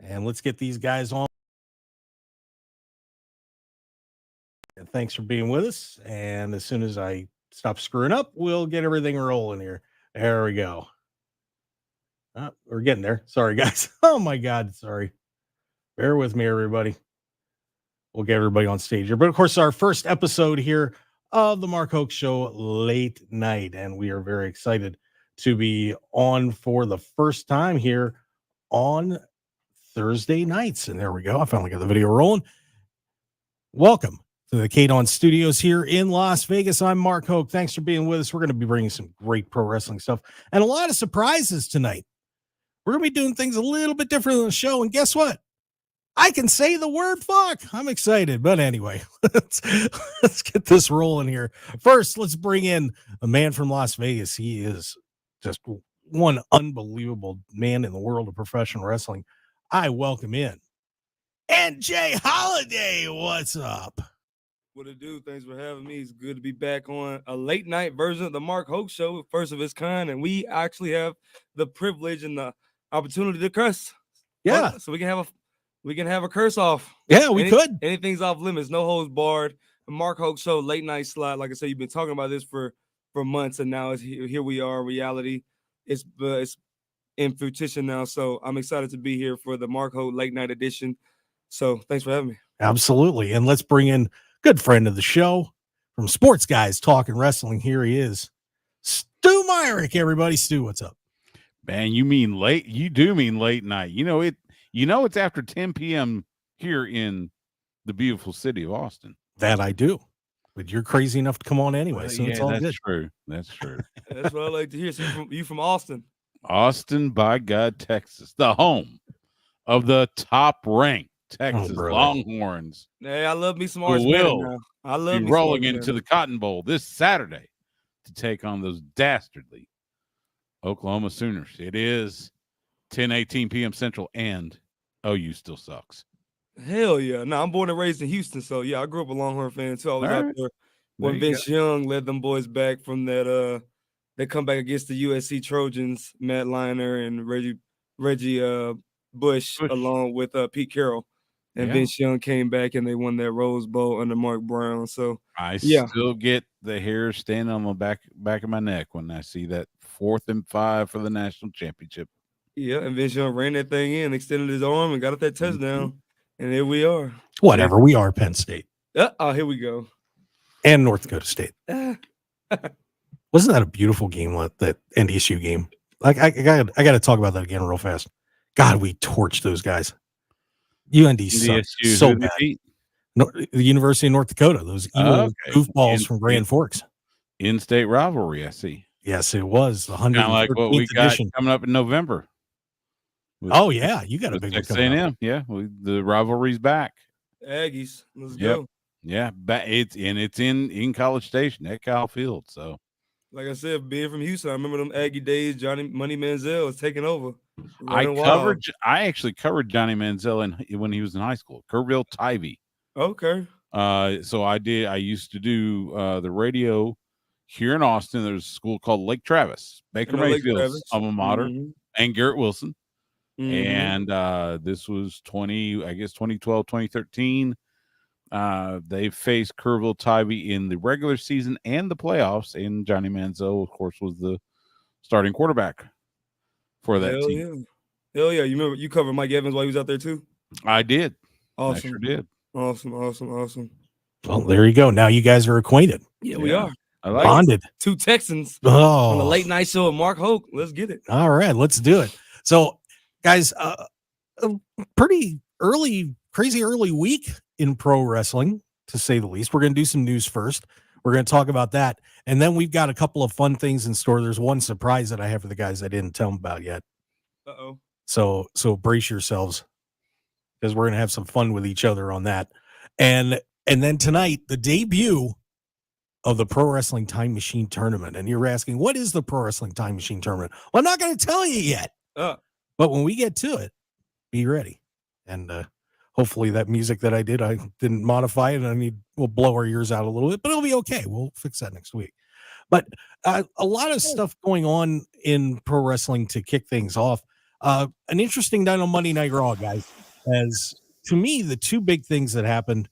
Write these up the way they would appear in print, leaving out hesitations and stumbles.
and let's get these guys on. And thanks for being with us. And as soon as I stop screwing up, we'll get everything rolling here. There we go. We're getting there. Sorry, guys. Oh my God. Sorry. Bear with me, everybody. We'll get everybody on stage here. But of course, our first episode here of the Mark Hoke Show late night. And we are very excited to be on for the first time here on Thursday nights. And there we go. I finally got the video rolling. Welcome to the KDAWN studios here in Las Vegas. I'm Mark Hoke. Thanks for being with us. We're going to be bringing some great pro wrestling stuff and a lot of surprises tonight. We're going to be doing things a little bit different than the show. And guess what? I can say the word fuck. I'm excited. But anyway, let's get this rolling here. First, let's bring in a man from Las Vegas. He is just one unbelievable man in the world of professional wrestling. I welcome in NJ Holiday. What's up? What it do? Thanks for having me. It's good to be back on a late night version of the Mark Hoke Show, first of its kind, and we actually have the privilege and the opportunity to curse. Yeah, so we can have a curse off. Yeah, we could. Anything's off limits, no holds barred. The Mark Hoke Show late night slot. Like I said, you've been talking about this for months, and now here we are. Reality. It's in fruition now. So I'm excited to be here for the Mark Hoke late night edition. So thanks for having me. Absolutely, and let's bring in good friend of the show from Sports Guys Talking Wrestling. Here he is, Stu Myrick. Everybody, Stu, what's up? Man, you mean late? You do mean late night. You know it. You know it's after 10 p.m. here in the beautiful city of Austin. That I do, but you're crazy enough to come on anyway, so yeah, it's all that's good. true. That's true. That's what I like to hear. So you from Austin? Austin, by God, Texas, the home of the top-ranked Texas Longhorns. Hey, I love me some Arch Will now. I love be rolling into the Cotton Bowl this Saturday to take on those dastardly Oklahoma Sooners. It is 10:18 p.m. Central, and OU still sucks. Hell yeah. No, I'm born and raised in Houston, so yeah, I grew up a Longhorn fan too. I was out there when Vince Young led them boys back from that they come back against the USC Trojans, Matt Leinart and Reggie Bush along with Pete Carroll. And Vince Young came back and they won that Rose Bowl under Mark Brown. So I still get the hair standing on the back of my neck when I see that 4th and 5 for the national championship. Yeah, and Vince Young ran that thing in, extended his arm, and got up that touchdown. And here we are. Whatever, we are Penn State. Oh, here we go. And North Dakota State. Wasn't that a beautiful game, that NDSU game? Like I got to talk about that again real fast. God, we torched those guys. UND sucks so bad. The University of North Dakota, those evil goofballs from Grand Forks. In-state rivalry, I see. Yes, it was the 113th kind of like what we got coming up in November. Oh yeah, you got a big one coming up. Yeah, the rivalry's back. Aggies, let's go. Yeah, it's in College Station at Kyle Field. So, like I said, being from Houston, I remember them Aggie days. Johnny Money Manziel was taking over. I actually covered Johnny Manziel when he was in high school. Kerrville Tivy. Okay. So I used to do the radio here in Austin. There's a school called Lake Travis, Baker Mayfield's alma mater, and Garrett Wilson. And this was 2012, 2013. They faced Kerrville Tivy in the regular season and the playoffs, and Johnny Manziel, of course, was the starting quarterback for that team. Yeah. Hell yeah. You remember you covered Mike Evans while he was out there too? I did. Awesome. I sure did. Awesome. Well, there you go. Now you guys are acquainted. Yeah, we are. I like bonded. It. 2 Texans on the late night show of Mark Hoke. Let's get it. All right, let's do it. So, guys, a pretty crazy early week in pro wrestling, to say the least. We're going to do some news first. We're going to talk about that. And then we've got a couple of fun things in store. There's one surprise that I have for the guys I didn't tell them about yet. Uh-oh. So brace yourselves, because we're going to have some fun with each other on that. And then tonight, the debut of the Pro Wrestling Time Machine Tournament. And you're asking, what is the Pro Wrestling Time Machine Tournament? Well, I'm not going to tell you yet. But when we get to it, be ready. And hopefully that music that I didn't modify it, and we'll blow our ears out a little bit, but it'll be okay. We'll fix that next week. But a lot of stuff going on in pro wrestling to kick things off. An interesting night on Monday Night Raw, guys. As to me, the two big things that happened.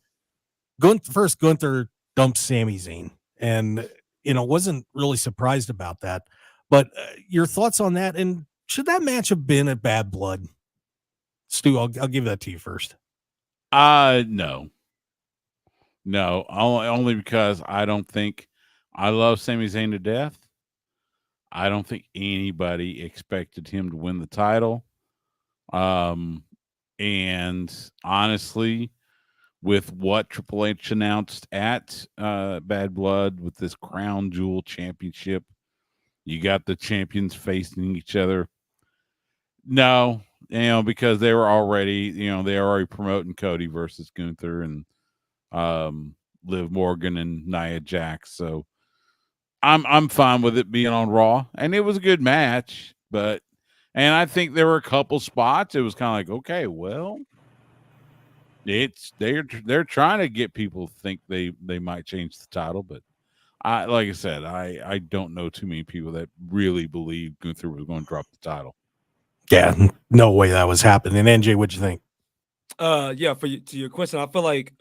First, Gunther dumped Sami Zayn, and wasn't really surprised about that. But your thoughts on that? And should that match have been at Bad Blood? Stu, I'll give that to you first. No, only because I don't think I love Sami Zayn to death. I don't think anybody expected him to win the title. And honestly, with what Triple H announced at Bad Blood with this Crown Jewel Championship, you got the champions facing each other. No, because they were already, promoting Cody versus Gunther and Liv Morgan and Nia Jax. So I'm fine with it being on Raw, and it was a good match. And I think there were a couple spots. It was kind of like, okay, well, they're trying to get people to think they might change the title, but like I said, I don't know too many people that really believe Gunther was going to drop the title. Yeah, no way that was happening. NJ, what'd you think? Yeah, to your question, I feel like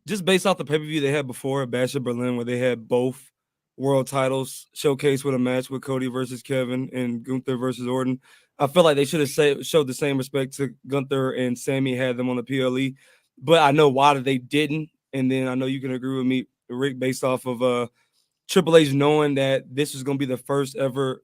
just based off the pay-per-view they had before at Bash at Berlin, where they had both world titles showcased with a match with Cody versus Kevin and Gunther versus Orton, I feel like they should have showed the same respect to Gunther and Sami, had them on the PLE. But I know why they didn't, and then I know you can agree with me, Rick, based off of Triple H knowing that this was going to be the first ever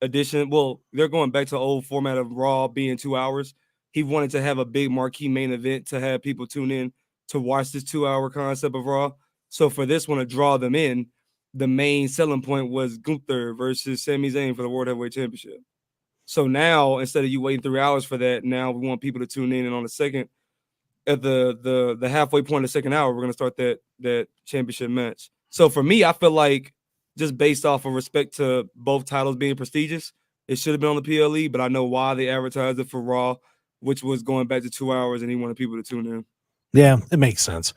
edition. Well, they're going back to the old format of Raw being 2 hours. He wanted to have a big marquee main event to have people tune in to watch this 2-hour concept of Raw. So for this one to draw them in, the main selling point was Gunther versus Sami Zayn for the World Heavyweight Championship. So now, instead of you waiting 3 hours for that, now we want people to tune in, and on the second, at the halfway point of the second hour, we're going to start that championship match. So for me, I feel like just based off of respect to both titles being prestigious, it should have been on the PLE, but I know why they advertised it for Raw, which was going back to 2 hours, and he wanted people to tune in. Yeah, it makes sense.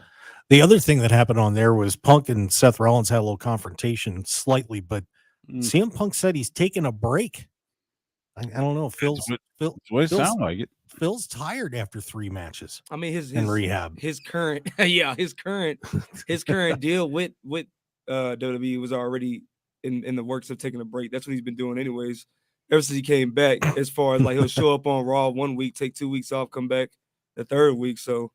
The other thing that happened on there was Punk and Seth Rollins had a little confrontation slightly, but CM Punk said he's taking a break. I don't know. Phil's tired after 3 matches. I mean, his rehab. His current deal with WWE was already in the works of taking a break. That's what he's been doing anyways, ever since he came back. As far as like he'll show up on Raw 1 week, take 2 weeks off, come back the third week. So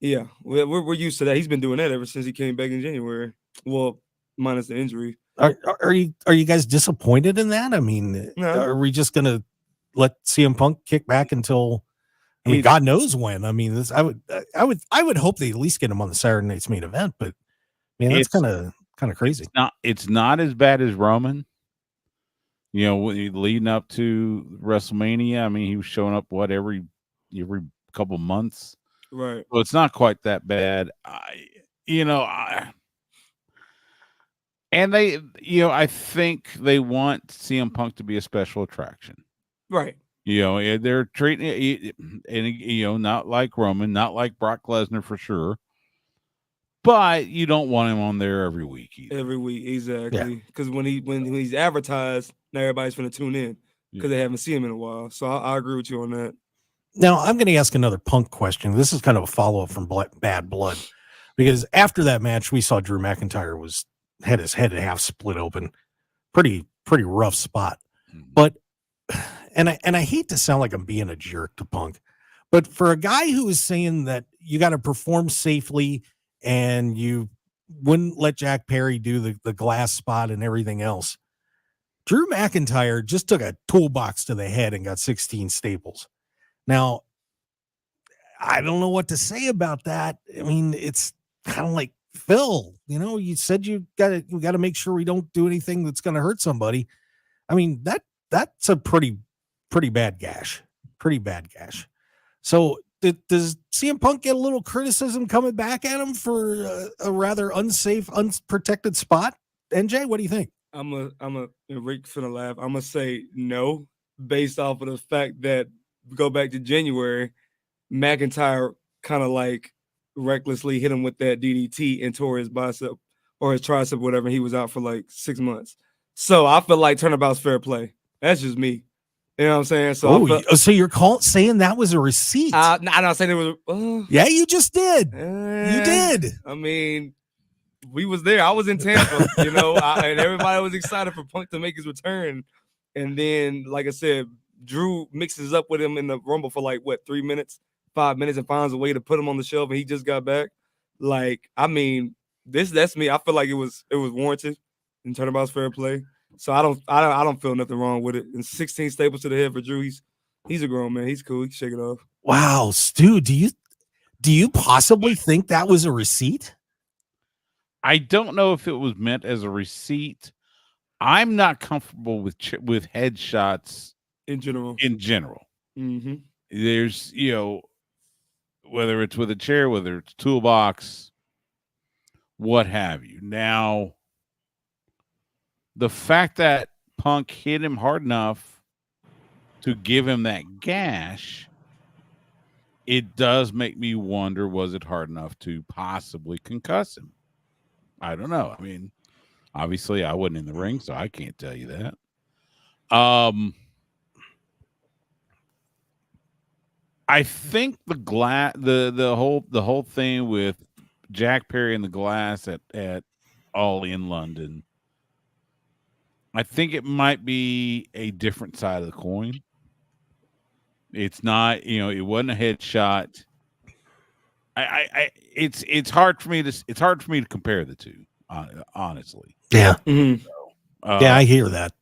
yeah, we're used to that. He's been doing that ever since he came back in January. Well, minus the injury. Are you guys disappointed in that? I mean, Are we just gonna let CM Punk kick back until? I mean, God knows when. I mean, I would hope they at least get him on the Saturday Night's Main Event, but man, that's kind of crazy. It's not as bad as Roman. Leading up to WrestleMania, I mean, he was showing up every couple months, right? Well, it's not quite that bad. And I think they want CM Punk to be a special attraction, right? They're treating it, and not like Roman, not like Brock Lesnar for sure, but you don't want him on there every week either. Every week, exactly. Because when he's advertised, now everybody's going to tune in because they haven't seen him in a while. So I agree with you on that. Now I'm going to ask another Punk question. This is kind of a follow up from Bad Blood, because after that match, we saw Drew McIntyre had his head half split open, pretty rough spot. But and I hate to sound like I'm being a jerk to Punk, but for a guy who is saying that you got to perform safely and you wouldn't let Jack Perry do the glass spot and everything else, Drew McIntyre just took a toolbox to the head and got 16 staples. Now, I don't know what to say about that. I mean, it's kind of like, Phil, you said we got to make sure we don't do anything that's going to hurt somebody. I mean, that's a pretty bad gash. Pretty bad gash. So does CM Punk get a little criticism coming back at him for a rather unsafe, unprotected spot? NJ, what do you think? Rick's gonna laugh. I'm gonna say no, based off of the fact that go back to January, McIntyre kind of like recklessly hit him with that DDT and tore his bicep or his tricep, whatever. He was out for like 6 months. So I feel like turnabout's fair play. That's just me. You know what I'm saying? So, so you're saying that was a receipt? I'm not saying it was. Yeah, you just did. You did. I mean, we was there. I was in Tampa, and everybody was excited for Punk to make his return. And then, like I said, Drew mixes up with him in the Rumble for 3 minutes, 5 minutes, and finds a way to put him on the shelf. And he just got back. That's me. I feel like it was warranted in Turnabout's fair play. So I don't feel nothing wrong with it. And 16 staples to the head for Drew. He's a grown man. He's cool. He can shake it off. Wow, Stu, do you possibly think that was a receipt? I don't know if it was meant as a receipt. I'm not comfortable with headshots in general. Mm-hmm. There's, whether it's with a chair, whether it's toolbox, what have you. Now, the fact that Punk hit him hard enough to give him that gash, it does make me wonder, was it hard enough to possibly concuss him? I don't know. I mean, obviously I wasn't in the ring, so I can't tell you that. I think the whole thing with Jack Perry and the glass at All In London, I think it might be a different side of the coin. It's not, it wasn't a headshot. It's hard for me to compare the two, honestly. Yeah. Mm-hmm. Yeah, I hear that.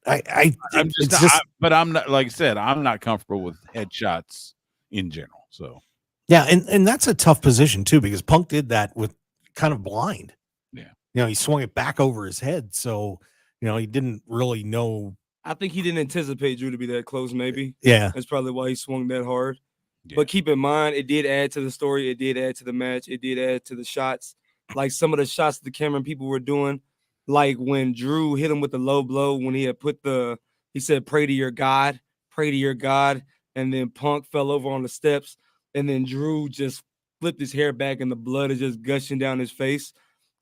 But I'm not, like I said, I'm not comfortable with headshots in general. So yeah, and that's a tough position too, because Punk did that with kind of blind. Yeah. He swung it back over his head, so he didn't really know. I think he didn't anticipate Drew to be that close, maybe. Yeah. That's probably why he swung that hard. Yeah. But keep in mind, it did add to the story. It did add to the match. It did add to the shots. Like some of the shots the camera people were doing, like when Drew hit him with the low blow, when he had he said, pray to your God. And then Punk fell over on the steps. And then Drew just flipped his hair back and the blood is just gushing down his face.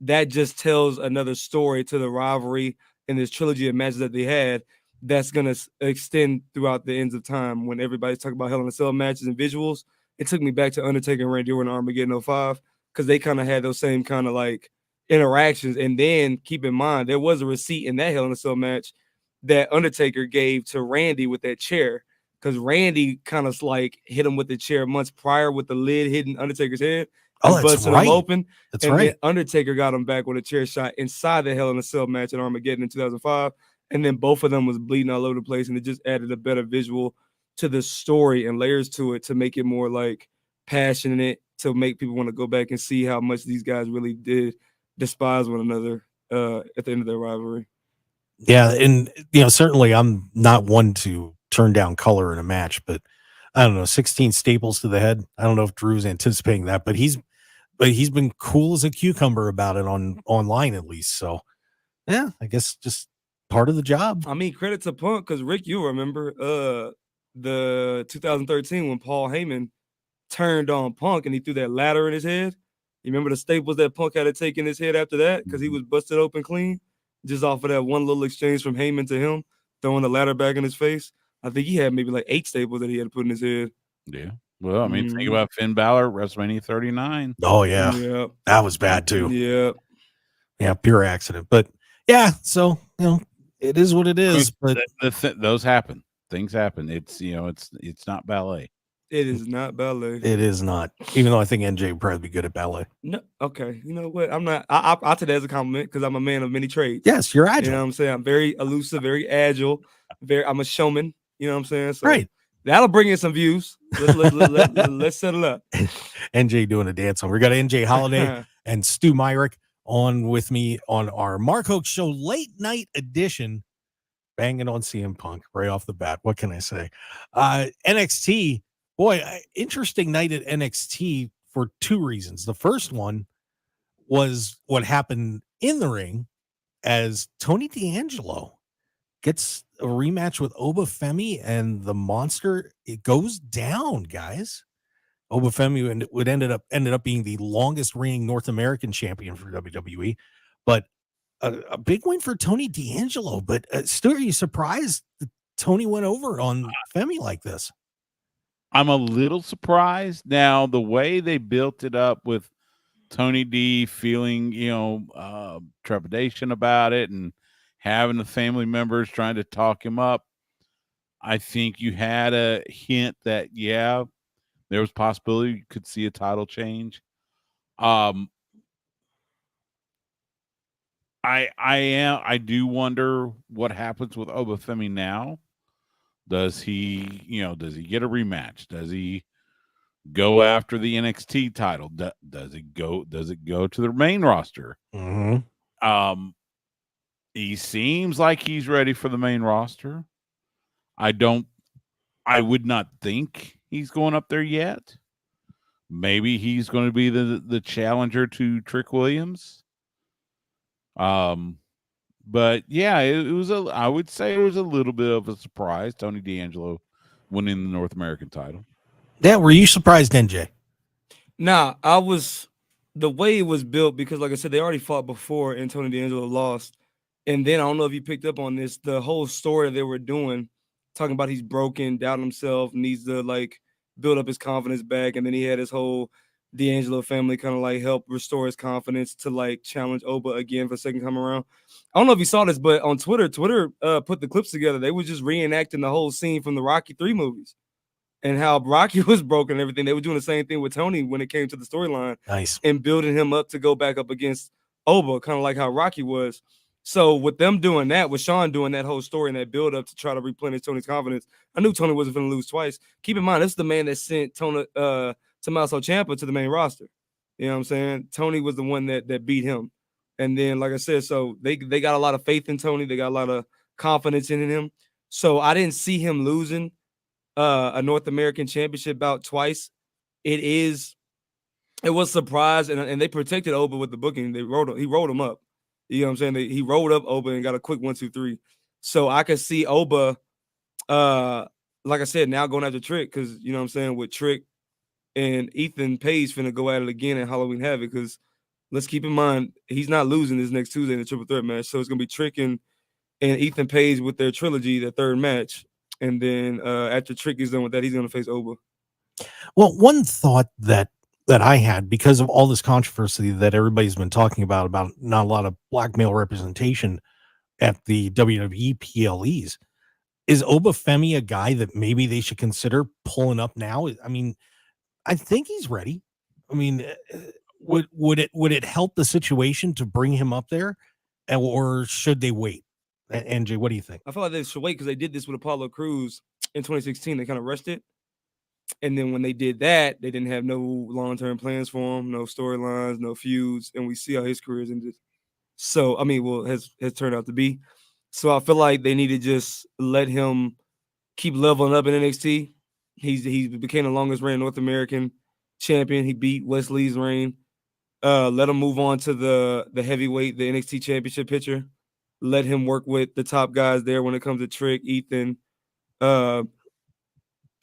That just tells another story to the rivalry in this trilogy of matches that they had that's going to extend throughout the ends of time. When everybody's talking about Hell in a Cell matches and visuals, it took me back to Undertaker and Randy Orton Armageddon 05, because they kind of had those same kind of interactions. And then keep in mind, there was a receipt in that Hell in a Cell match that Undertaker gave to Randy with that chair, because Randy kind of hit him with the chair months prior with the lid hitting Undertaker's head. Oh, that's right. Him open. That's right. Undertaker got him back with a chair shot inside the Hell in a Cell match at Armageddon in 2005. And then both of them was bleeding all over the place, and it just added a better visual to the story and layers to it to make it more passionate, to make people want to go back and see how much these guys really did despise one another at the end of their rivalry. Yeah, and certainly I'm not one to turn down color in a match, but I don't know, 16 staples to the head. I don't know if Drew's anticipating that, but he's been cool as a cucumber about it online at least. So yeah, I guess just part of the job. I mean, credit to Punk, because Rick, you remember the 2013 when Paul Heyman turned on Punk and he threw that ladder in his head. You remember the staples that Punk had to take in his head after that, because he was busted open clean just off of that one little exchange from Heyman to him throwing the ladder back in his face. I think he had maybe 8 staples that he had to put in his head. Yeah. Well, I mean, think about Finn Balor, WrestleMania 39. Oh yeah. That was bad too. Yeah, pure accident. But yeah, so it is what it is. But those happen. Things happen. It's it's not ballet. It is not ballet. It is not. Even though I think NJ would probably be good at ballet. No, okay. You know what? I'm not. I'll take that as a compliment, because I'm a man of many trades. Yes, you're agile. You know what I'm saying? I'm very elusive, very agile. I'm a showman. You know what I'm saying? So right. That'll bring in some views. Let's settle up. NJ doing a dance on. We got NJ Holiday and Stu Myrick on with me on our Mark Hoke Show late night edition, banging on CM Punk right off the bat. What can I say? NXT, boy, interesting night at NXT for 2 reasons. The first one was what happened in the ring as Tony D'Angelo gets a rematch with Obafemi and the Monster. It goes down, guys. Obafemi ended up being the longest reigning North American champion for WWE, but a big win for Tony D'Angelo. But Stu, are you surprised Tony went over on Femi like this. I'm a little surprised. Now, the way they built it up with Tony D feeling, trepidation about it and having the family members trying to talk him up, I think you had a hint that, yeah, there was possibility you could see a title change. I do wonder what happens with Obafemi now. Does he get a rematch? Does he go after the NXT title? Does it go to the main roster? Mm-hmm. He seems like he's ready for the main roster. I would not think he's going up there yet. Maybe he's going to be the challenger to Trick Williams. But yeah, I would say it was a little bit of a surprise, Tony D'Angelo winning the North American title. Yeah, were you surprised, NJ? Nah, I was. The way it was built, because like I said, they already fought before and Tony D'Angelo lost. And then I don't know if you picked up on this, the whole story they were doing, talking about he's broken, doubting himself, needs to like build up his confidence back. And then he had his whole D'Angelo family kind of like help restore his confidence to like challenge Oba again for the second time around. I don't know if you saw this, but on Twitter put the clips together. They were just reenacting the whole scene from the Rocky 3 movies. And how Rocky was broken and everything. They were doing the same thing with Tony when it came to the storyline. Nice. And building him up to go back up against Oba, kind of like how Rocky was. So with them doing that, with Sean doing that whole story and that build up to try to replenish Tony's confidence, I knew Tony wasn't going to lose twice. Keep in mind, this is the man that sent Tommaso Ciampa to the main roster. You know what I'm saying? Tony was the one that beat him. And then, like I said, so they got a lot of faith in Tony. They got a lot of confidence in him. So I didn't see him losing a North American championship bout twice. It was a surprise, and they protected Oba with the booking. He rolled him up. You know what I'm saying? He rolled up Oba and got a quick 1-2-3. So I could see Oba, like I said, now going after Trick, because you know what I'm saying, with Trick and Ethan Page finna go at it again at Halloween Havoc. Because let's keep in mind, he's not losing this next Tuesday in the triple threat match. So it's gonna be Trick and Ethan Page with their trilogy, their third match. And then after Trick is done with that, he's going to face Oba. Well, one thought that I had, because of all this controversy that everybody's been talking about not a lot of black male representation at the WWE PLEs, is Obafemi a guy that maybe they should consider pulling up now? I mean, I think he's ready. I mean, would it help the situation to bring him up there, or should they wait? NJ, what do you think? I feel like they should wait, because they did this with Apollo Crews in 2016. They kind of rushed it. And then when they did that, they didn't have no long-term plans for him, no storylines, no feuds. And we see how his career has ended. So, I mean, has turned out to be. So I feel like they need to just let him keep leveling up in NXT. He became the longest reigning North American champion. He beat Wesley's reign. Let him move on to the heavyweight, the NXT championship picture. Let him work with the top guys there when it comes to Trick, Ethan, and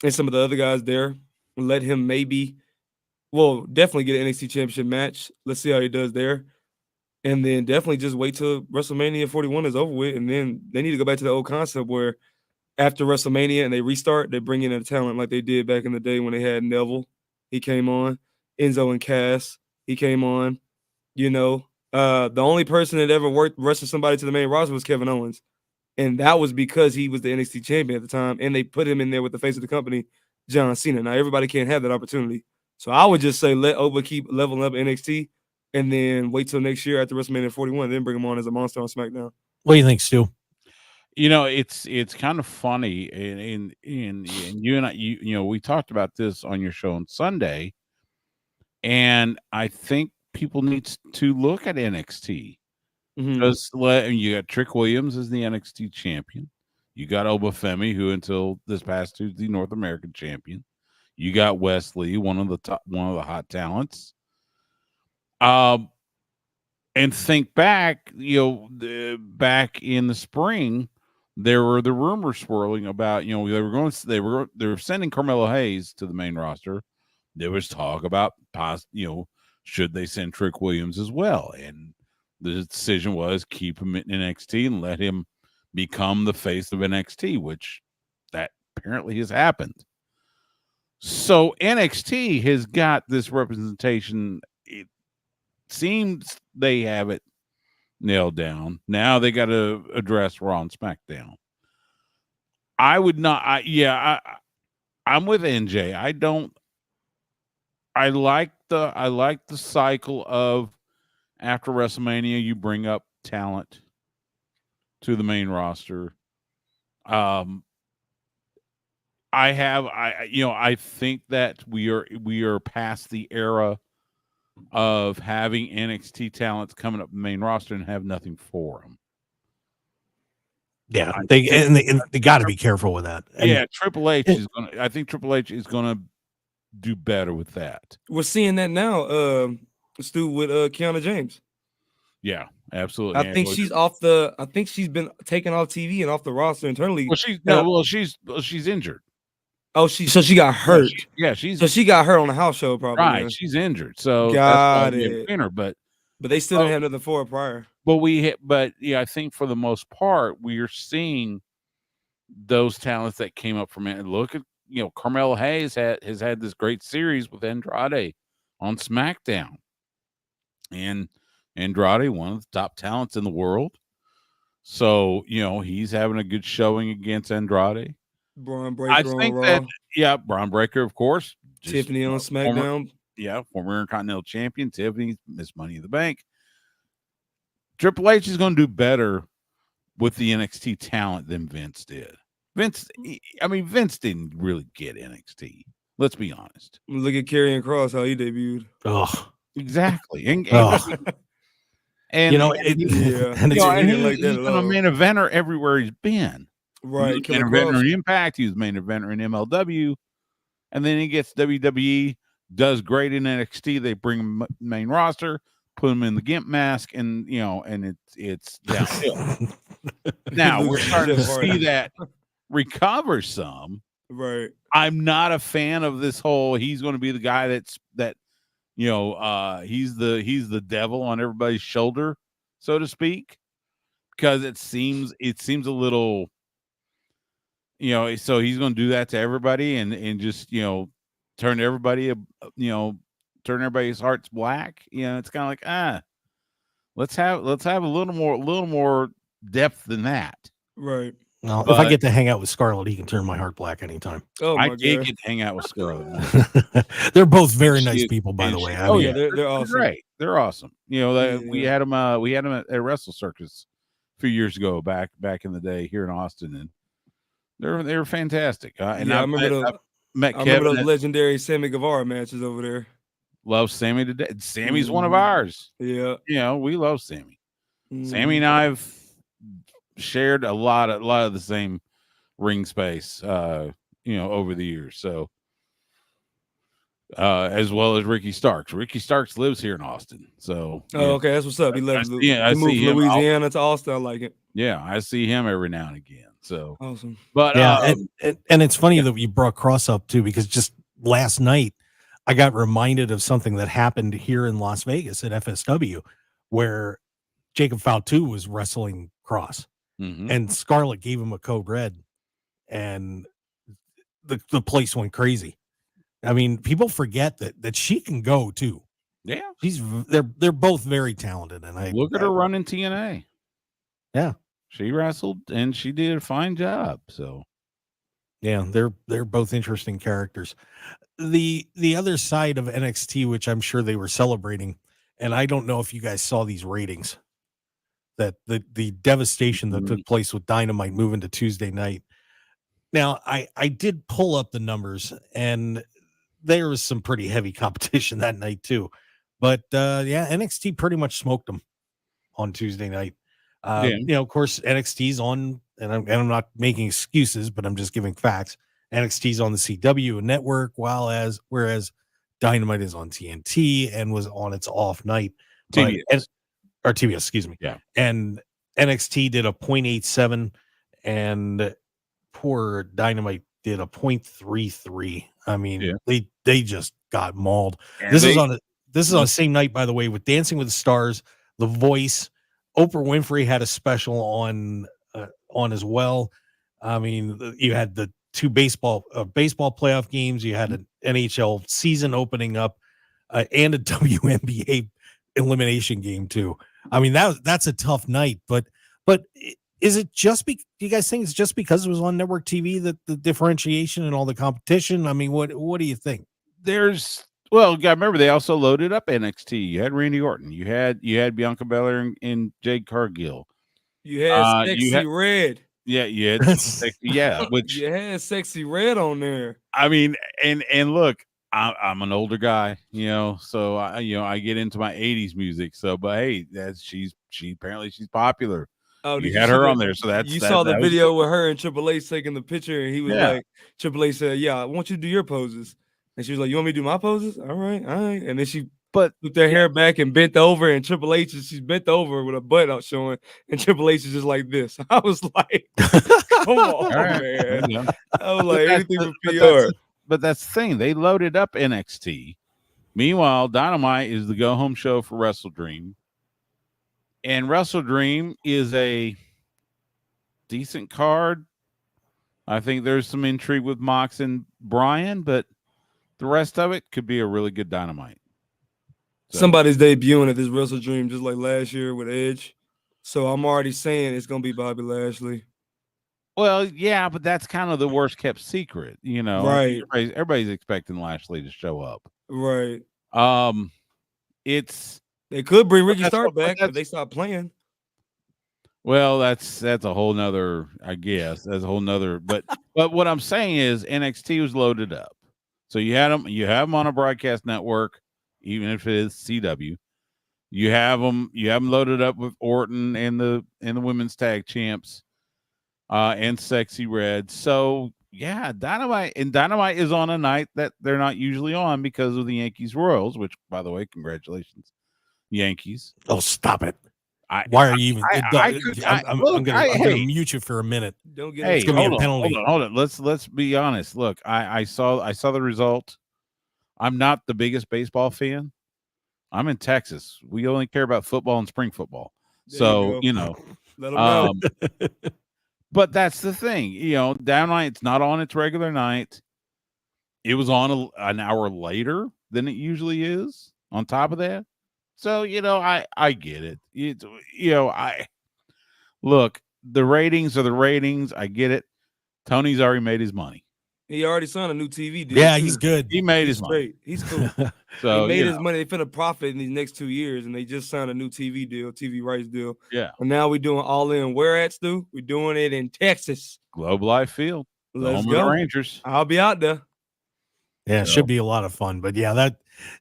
some of the other guys there. Let him definitely get an NXT championship match. Let's see how he does there. And then definitely just wait till WrestleMania 41 is over with. And then they need to go back to the old concept where after WrestleMania and they restart, they bring in a talent like they did back in the day when they had Neville. He came on. Enzo and Cass. He came on. You know, the only person that ever wrestled somebody to the main roster was Kevin Owens. And that was because he was the NXT champion at the time. And they put him in there with the face of the company, John Cena. Now, everybody can't have that opportunity. So I would just say let Oba keep leveling up NXT and then wait till next year after WrestleMania 41, then bring him on as a monster on SmackDown. What do you think, Stu? You know, it's kind of funny. And you and I, we talked about this on your show on Sunday. And I think people need to look at NXT. Just you got Trick Williams as the NXT champion. You got Obafemi, who until this past Tuesday North American champion. You got Wesley, one of the hot talents. And think back, back in the spring, there were the rumors swirling about, they were sending Carmelo Hayes to the main roster. There was talk about should they send Trick Williams as well, and the decision was keep him in NXT and let him become the face of NXT, which apparently has happened. So NXT has got this representation. It seems they have it nailed down. Now they got to address Raw and SmackDown. I would not. I'm with NJ. I like the cycle of after WrestleMania, you bring up talent to the main roster. I think that we are past the era of having NXT talents coming up the main roster and have nothing for them. Yeah, they got to be careful with that. And Triple H is going to. I think Triple H is going to do better with that. We're seeing that now, Stu, with Kiana James. Yeah, absolutely. I think she's been taken off TV and off the roster internally. Well, she's injured. Oh, so she got hurt. She got hurt on a house show, probably. Right, man. she's injured. So got that's it. Her, but they still didn't have nothing for her prior. But I think for the most part, we are seeing those talents that came up from it. Look at Carmelo Hayes has had this great series with Andrade on SmackDown, and Andrade, one of the top talents in the world. So he's having a good showing against Andrade. Braun Breaker on Raw. Braun Breaker, of course. Tiffany on SmackDown. Former Intercontinental Champion Tiffany, Miss Money in the Bank. Triple H is going to do better with the NXT talent than Vince did. Vince didn't really get NXT. Let's be honest. Look at Karrion Kross, how he debuted. Oh, exactly. And he's been a main eventer everywhere he's been. Right. Main eventer in Impact. He was main eventer in MLW. And then he gets WWE, does great in NXT. They bring him main roster, put him in the gimp mask, and it's downhill. Now we're starting to see that recover some. Right. I'm not a fan of this whole he's going to be the guy he's the devil on everybody's shoulder, so to speak, because it seems a little so he's going to do that to everybody and just turn everybody's hearts black. It's kind of like let's have a little more depth than that. Right. No, if I get to hang out with Scarlett, he can turn my heart black anytime. Oh, I did get to hang out with Scarlett. They're both very nice people, by the way. They're awesome. Great. They're awesome. We had them at Wrestle Circus a few years ago, back in the day here in Austin, and they were fantastic. I remember those legendary Sammy Guevara matches over there. Love Sammy today. Sammy's one of ours. Yeah. We love Sammy. Sammy and I've shared a lot of the same ring space over the years. So as well as Ricky Starks. Ricky Starks lives here in Austin. So okay, that's what's up. He left I moved see Louisiana to Austin. I like it. Yeah, I see him every now and again. So awesome. But and it's funny that you brought Cross up too, because just last night I got reminded of something that happened here in Las Vegas at FSW, where Jacob Fautu was wrestling Cross. Mm-hmm. And Scarlett gave him a code red, and the place went crazy. I mean, people forget that she can go too. Yeah, they're both very talented, and I look at her run in TNA. Yeah, she wrestled and she did a fine job. So yeah, they're both interesting characters. The other side of NXT, which I'm sure they were celebrating, and I don't know if you guys saw these ratings, that the devastation that took place with Dynamite moving to Tuesday night. Now, I did pull up the numbers, and there was some pretty heavy competition that night too. But NXT pretty much smoked them on Tuesday night. Of course, NXT's on, and I'm not making excuses, but I'm just giving facts. NXT's on the CW network, whereas Dynamite is on TNT and was on its off night. Or TBS, excuse me. Yeah. And NXT did a 0.87, and poor Dynamite did a 0.33. I mean, they just got mauled. And this is on the same night, by the way, with Dancing with the Stars, The Voice. Oprah Winfrey had a special on as well. I mean, you had the two baseball playoff games. You had an NHL season opening up, and a WNBA elimination game too. I mean, that's a tough night. But is it just do you guys think it's just because it was on network TV that the differentiation and all the competition? I mean, what do you think? Well, remember they also loaded up NXT. You had Randy Orton. You had Bianca Belair and Jade Cargill. You had Sexy Red. Yeah, you had which you had Sexy Red on there. I mean, and look, I'm an older guy, so I get into my 80s music. So, but hey, she's popular. Oh, you had her on there, so you saw the video with her and Triple H taking the picture, and he was like, Triple H said, "Yeah, I want you to do your poses," and she was like, "You want me to do my poses? All right." And then she put their hair back and bent over, and Triple H she's bent over with her butt out showing, and Triple H is just like this. I was like, "Come on, man!" I was like, "Anything for PR." But that's the thing; they loaded up NXT. Meanwhile, Dynamite is the go-home show for Wrestle Dream. And Wrestle Dream is a decent card. I think there's some intrigue with Mox and Brian, but the rest of it could be a really good Dynamite. So. Somebody's debuting at this Wrestle Dream just like last year with Edge. So I'm already saying it's going to be Bobby Lashley. Well, yeah, but that's kind of the worst kept secret, Right. Everybody's expecting Lashley to show up. Right. They could bring Ricky Stark back, but they stopped playing. Well, that's a whole nother, I guess. That's a whole nother. But what I'm saying is NXT was loaded up. So you have them on a broadcast network, even if it is CW. You have them loaded up with Orton and the women's tag champs, and Sexy Red. So yeah, Dynamite is on a night that they're not usually on because of the Yankees Royals, which, by the way, congratulations, Yankees. Oh, stop it. Why are you even? I'm going to mute you for a minute. Don't get it's going to be a penalty. Hold on. Let's be honest. Look, I saw the result. I'm not the biggest baseball fan. I'm in Texas. We only care about football and spring football. So let them know. But that's the thing. Dynamite, it's not on its regular night. It was on an hour later than it usually is. On top of that. So, I get it. Look, the ratings are the ratings. I get it. Tony's already made his money. He already signed a new TV deal. Yeah, he's good. He made his money. He's cool. So he made his money. They finna profit in these next 2 years, and they just signed a new TV deal, TV rights deal. Yeah. And now we're doing all in. Where at, Stu? We're doing it in Texas. Globe Life Field. Let's go. Rangers. I'll be out there. Yeah, it should be a lot of fun. But yeah,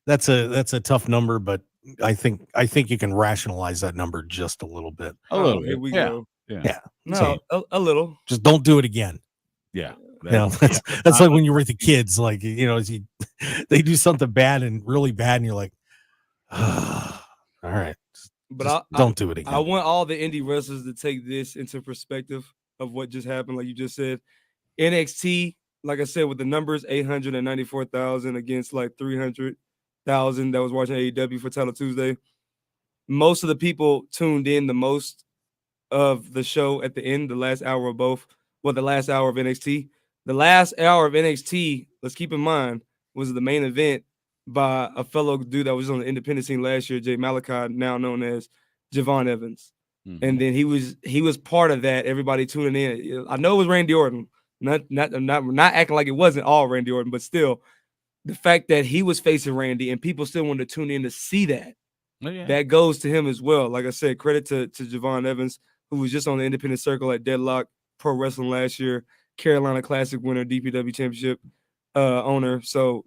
that's a tough number, but I think you can rationalize that number just a little bit. A little bit. Here we go. Yeah. No, a little. Just don't do it again. Yeah. That's like when you're with the kids, like, they do something bad and really bad, and you're like, all right, but don't do it again. I want all the indie wrestlers to take this into perspective of what just happened. Like you just said, NXT, like I said, with the numbers, 894,000 against like 300,000 that was watching AEW for Title Tuesday. Most of the people tuned in the most of the show at the end, the last hour of both. Well, the last hour of NXT. The last hour of NXT, let's keep in mind, was the main event by a fellow dude that was on the independent scene last year, Jay Malachi, now known as Javon Evans. Mm-hmm. And then he was part of that. Everybody tuning in. I know it was Randy Orton. Not acting like it wasn't all Randy Orton, but still, the fact that he was facing Randy and people still wanted to tune in to see that, that goes to him as well. Like I said, credit to Javon Evans, who was just on the independent circle at Deadlock Pro Wrestling last year, Carolina Classic winner, DPW Championship owner. So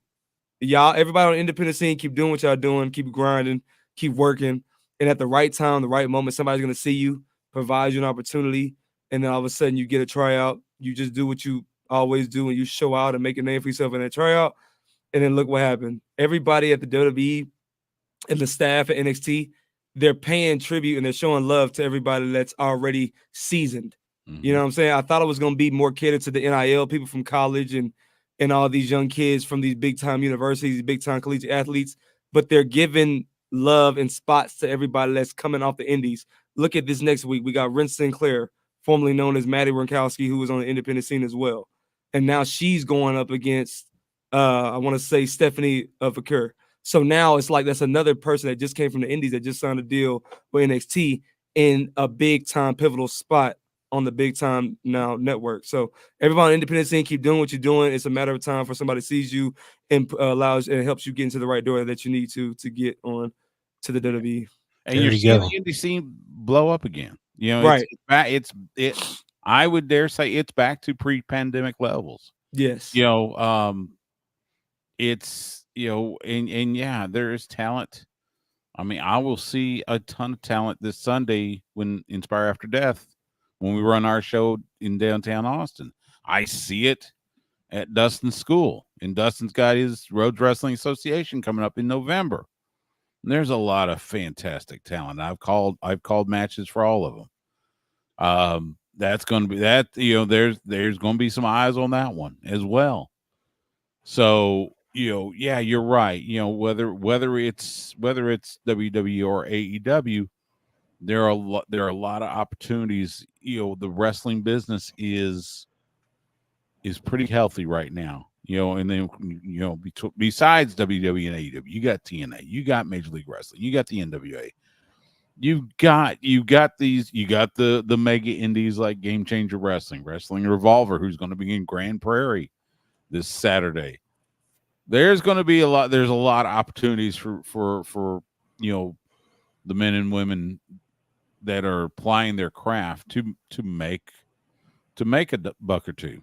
y'all, everybody on the independent scene, keep doing what y'all doing, keep grinding, keep working, and at the right time, the right moment, somebody's gonna see you, provide you an opportunity, and then all of a sudden you get a tryout. You just do what you always do, and you show out and make a name for yourself in that tryout. And then look what happened. Everybody at the WWE and the staff at NXT, they're paying tribute and they're showing love to everybody that's already seasoned. Mm-hmm. You know what I'm saying? I thought it was going to be more catered to the NIL, people from college and all these young kids from these big-time universities, big-time collegiate athletes, but they're giving love and spots to everybody that's coming off the indies. Look at this next week. We got Ren Sinclair, formerly known as Maddie Ronkowski, who was on the independent scene as well. and now she's going up against I want to say Stephanie Vaquer. So now it's like that's another person that just came from the Indies that just signed a deal with NXT in a big time pivotal spot on the Big Time Now network. So everybody on independent scene, keep doing what you're doing. It's a matter of time for somebody sees you and allows and helps you get into the right door that you need to get on to the WWE. And you're seeing the indie scene blow up again. You know, right? It's I would dare say it's back to pre-pandemic levels. Yes. You know, it's, you know, and yeah, there is talent. I mean, I will see a ton of talent this Sunday when Inspire After Death, when we run our show in downtown Austin. I see it at Dustin's school, and Dustin's got his Rhodes Wrestling Association coming up in November. And there's a lot of fantastic talent. I've called matches for all of them. That's going to be that, you know, there's going to be some eyes on that one as well. So, you know, yeah, you're right. You know, whether it's WWE or AEW, there are a lot of opportunities. You know, the wrestling business is pretty healthy right now. You know, and then, you know, besides WWE and AEW, you got TNA, you got Major League Wrestling, you got the NWA, you got the mega indies like Game Changer Wrestling Revolver, who's going to be in Grand Prairie this Saturday. There's going to be there's a lot of opportunities for you know, the men and women that are applying their craft to make a buck or two.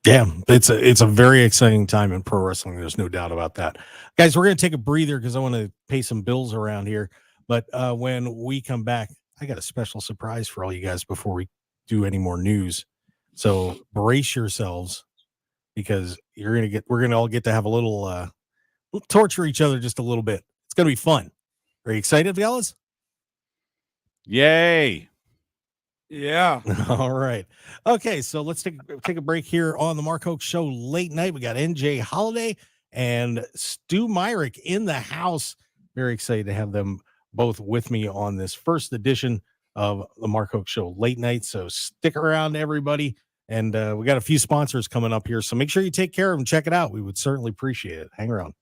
Yeah, it's a very exciting time in pro wrestling. There's no doubt about that. Guys, we're going to take a breather because I want to pay some bills around here. But when we come back, I got a special surprise for all you guys before we do any more news. So brace yourselves, because we're going to all get to have a little torture each other just a little bit. It's going to be fun. Are you excited, fellas? Yay. Yeah. All right. Okay, so let's take a break here on the Mark Hoke Show late night. We got NJ Holiday and Stu Myrick in the house. Very excited to have them both with me on this first edition of the Mark Hoke Show late night. So stick around, everybody. And we got a few sponsors coming up here, so make sure you take care of them. Check it out. We would certainly appreciate it. Hang around.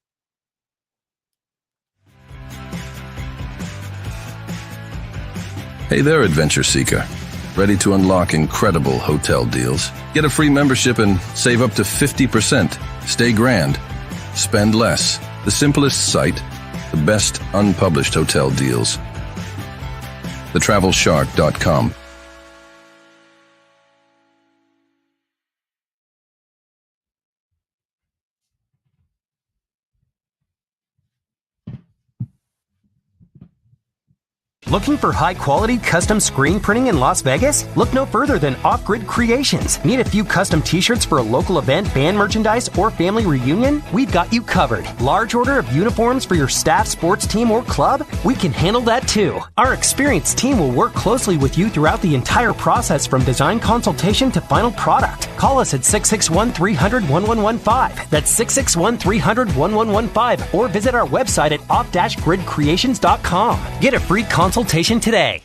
Hey there, adventure seeker. Ready to unlock incredible hotel deals? Get a free membership and save up to 50%. Stay grand. Spend less. The simplest site. The best unpublished hotel deals. TheTravelShark.com. Looking for high-quality custom screen printing in Las Vegas? Look no further than Off-Grid Creations. Need a few custom t-shirts for a local event, band merchandise, or family reunion? We've got you covered. Large order of uniforms for your staff, sports team, or club? We can handle that too. Our experienced team will work closely with you throughout the entire process, from design consultation to final product. Call us at 661-300-1115. That's 661-300-1115, or visit our website at off-gridcreations.com. Get a free consultation today.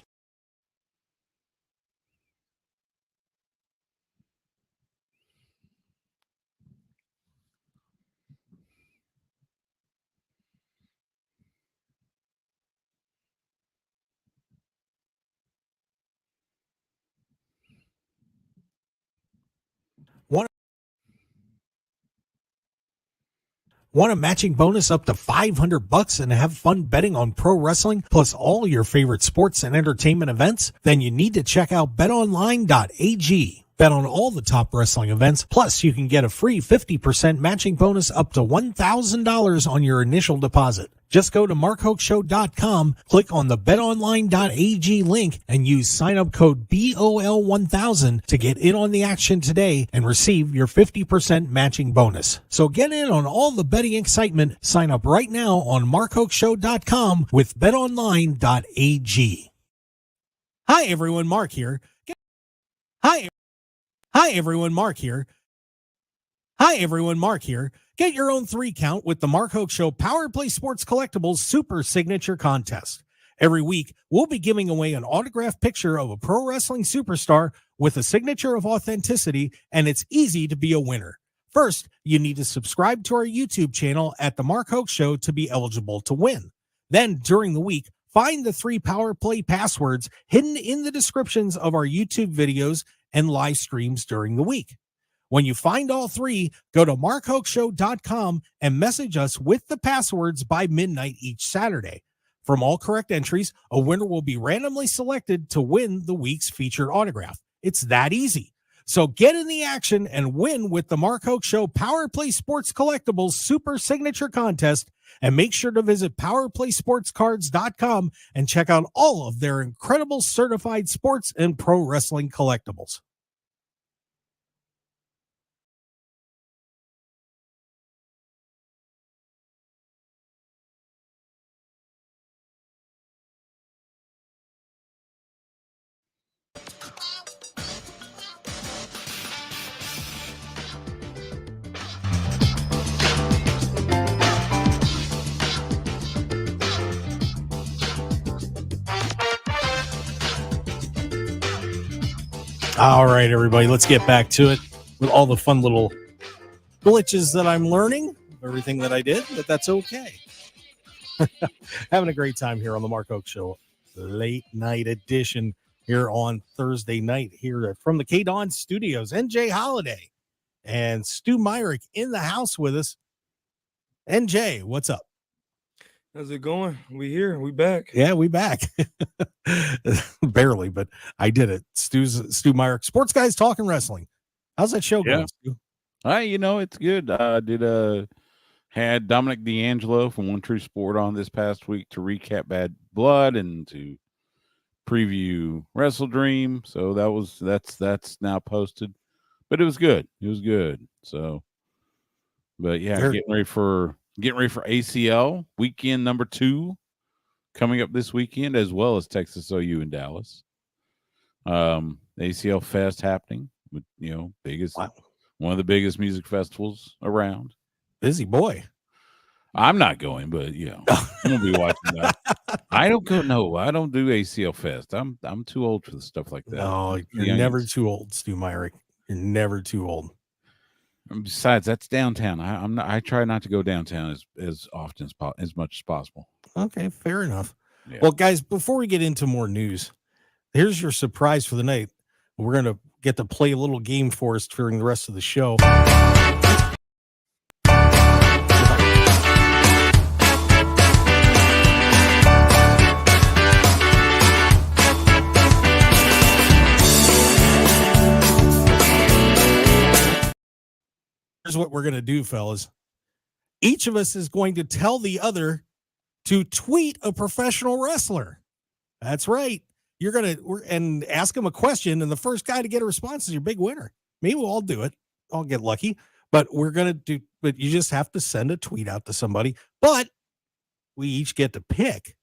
Want a matching bonus up to $500 and have fun betting on pro wrestling plus all your favorite sports and entertainment events? Then you need to check out betonline.ag. Bet on all the top wrestling events, plus you can get a free 50% matching bonus up to $1,000 on your initial deposit. Just go to markhokeshow.com, click on the betonline.ag link, and use sign-up code BOL1000 to get in on the action today and receive your 50% matching bonus. So get in on all the betting excitement. Sign up right now on markhokeshow.com with betonline.ag. Hi, everyone. Mark here. Hi, everyone. Mark here. Hi, everyone. Mark here. Get your own 3 count with the Mark Hoke Show Power Play Sports Collectibles Super Signature Contest. Every week, we'll be giving away an autographed picture of a pro wrestling superstar with a signature of authenticity, and it's easy to be a winner. First, you need to subscribe to our YouTube channel at The Mark Hoke Show to be eligible to win. Then, during the week, find the 3 Power Play passwords hidden in the descriptions of our YouTube videos and live streams during the week. When you find all 3, go to markhokeshow.com and message us with the passwords by midnight each Saturday. From all correct entries, a winner will be randomly selected to win the week's featured autograph. It's that easy. So get in the action and win with the Mark Hoke Show Power Play Sports Collectibles Super Signature Contest, and make sure to visit powerplaysportscards.com and check out all of their incredible certified sports and pro wrestling collectibles. All right, everybody, let's get back to it with all the fun little glitches that I'm learning, everything that I did, but that's okay. Having a great time here on the Mark Hoke Show, late night edition here on Thursday night here from the KDAWN studios. NJ Holiday and Stu Myrick in the house with us. NJ, what's up? How's it going? We here. We back. Yeah, we back. Barely, but I did it. Stu Myrick, Sports Guys Talking Wrestling. How's that show going, Stu? It's good. I had Dominic D'Angelo from One True Sport on this past week to recap Bad Blood and to preview Wrestle Dream. So that's now posted. But it was good. It was good. So, but yeah, getting ready for ACL weekend number 2 coming up this weekend, as well as Texas OU in Dallas. ACL Fest happening with, one of the biggest music festivals around. Busy boy. I'm not going, but I'm gonna be watching that. I don't go. No, I don't do ACL Fest. I'm too old for the stuff like that. No, you're never too old, Stu Myrick. You're never too old. Besides, that's downtown. I try not to go downtown as often as much as possible. Okay, fair enough. Yeah. Well, guys, before we get into more news, here's your surprise for the night. We're gonna get to play a little game for us during the rest of the show. Here's what we're going to do, fellas. Each of us is going to tell the other to tweet a professional wrestler. That's right. You're going to ask him a question, and the first guy to get a response is your big winner. Maybe we'll all do it. I'll get lucky, but but you just have to send a tweet out to somebody, but we each get to pick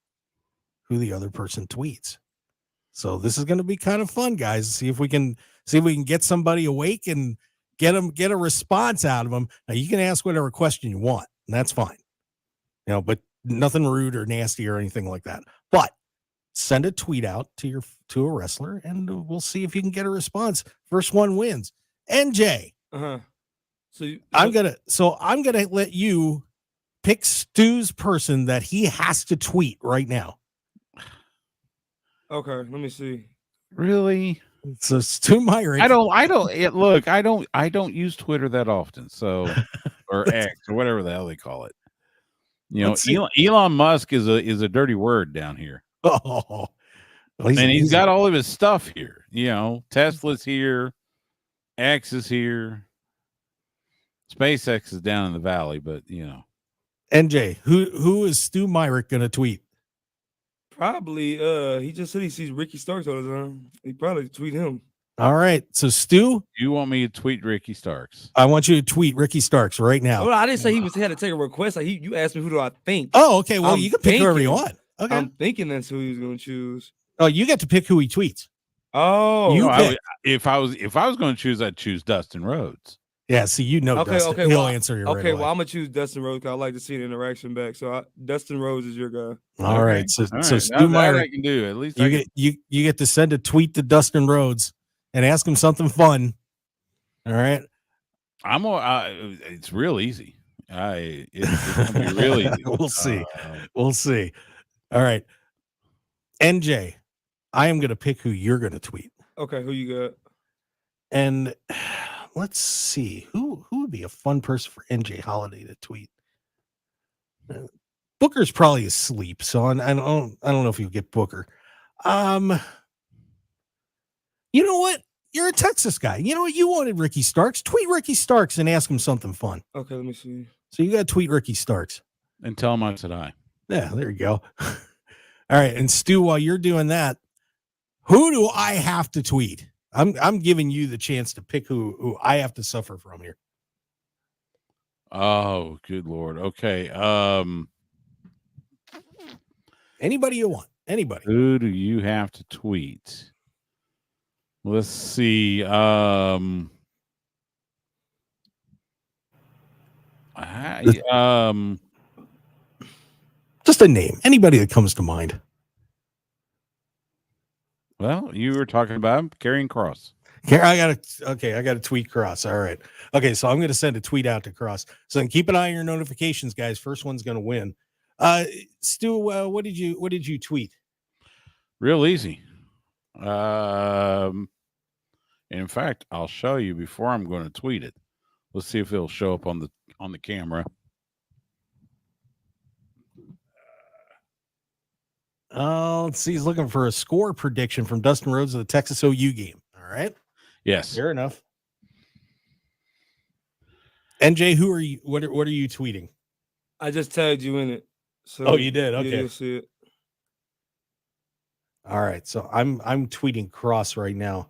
who the other person tweets. So this is going to be kind of fun, guys. See if we can get somebody awake and get a response out of them. Now you can ask whatever question you want, and that's fine. But nothing rude or nasty or anything like that. But send a tweet out to a wrestler, and we'll see if you can get a response. First one wins. NJ. I'm gonna let you pick Stu's person that he has to tweet right now. Okay, let me see. Really? So Stu Myrick. I don't use Twitter that often. So, or X or whatever the hell they call it. Elon Musk is a dirty word down here. Oh, and he's got all of his stuff here. Tesla's here, X is here, SpaceX is down in the valley, but NJ, who is Stu Myrick gonna tweet? Probably he just said he sees Ricky Starks all the time. He probably tweet him. All right. So Stu, you want me to tweet Ricky Starks? I want you to tweet Ricky Starks right now. Well, I didn't say he had to take a request. Like you asked me who do I think. Oh, okay. Well, you can pick whoever you want. Okay. I'm thinking that's who he's gonna choose. Oh, you get to pick who he tweets. Oh, if I was going to choose, I'd choose Dustin Rhodes. Yeah, see, Dustin. He'll answer you right away. Well, I'm gonna choose Dustin Rhodes because I like to see the interaction back. So Dustin Rhodes is your guy. All right. So Stu Myrick, I can do. At least you get to send a tweet to Dustin Rhodes and ask him something fun. All right. It's real easy. It's gonna be real easy. We'll see. All right. NJ, I am gonna pick who you're gonna tweet. Okay, who you got? And let's see who would be a fun person for NJ Holiday to tweet. Booker's probably asleep, so I don't know if you get Booker. You know what? You're a Texas guy. You know what? You wanted Ricky Starks. Tweet Ricky Starks and ask him something fun. Okay, let me see. So you got to tweet Ricky Starks and tell him I said hi. Yeah, there you go. All right, and Stu, while you're doing that, who do I have to tweet? I'm giving you the chance to pick who I have to suffer from here. Oh, good Lord. Okay. Anybody you want. Anybody. Who do you have to tweet? Let's see. Just a name. Anybody that comes to mind. Well, you were talking about carrying Cross. I got to tweet Cross. All right. Okay, so I'm going to send a tweet out to Cross. So then keep an eye on your notifications, guys. First one's going to win. Stu, what did you tweet? Real easy. In fact, I'll show you before I'm going to tweet it. Let's see if it'll show up on the camera. Let's see. He's looking for a score prediction from Dustin Rhodes of the Texas OU game. All right. Yes. Fair enough. NJ, who are you? What are you tweeting? I just tagged you in it. So you did? Okay. Yeah, you'll see it. All right. So I'm tweeting Cross right now.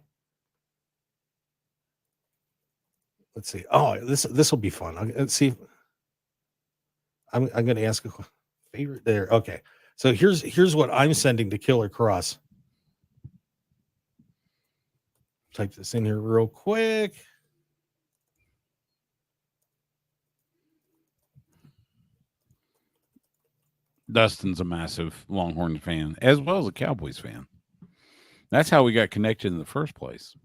Let's see. Oh, this will be fun. Let's see. I'm going to ask a favorite there. Okay. So here's what I'm sending to Killer Cross. Type this in here real quick. Dustin's a massive Longhorn fan, as well as a Cowboys fan. That's how we got connected in the first place.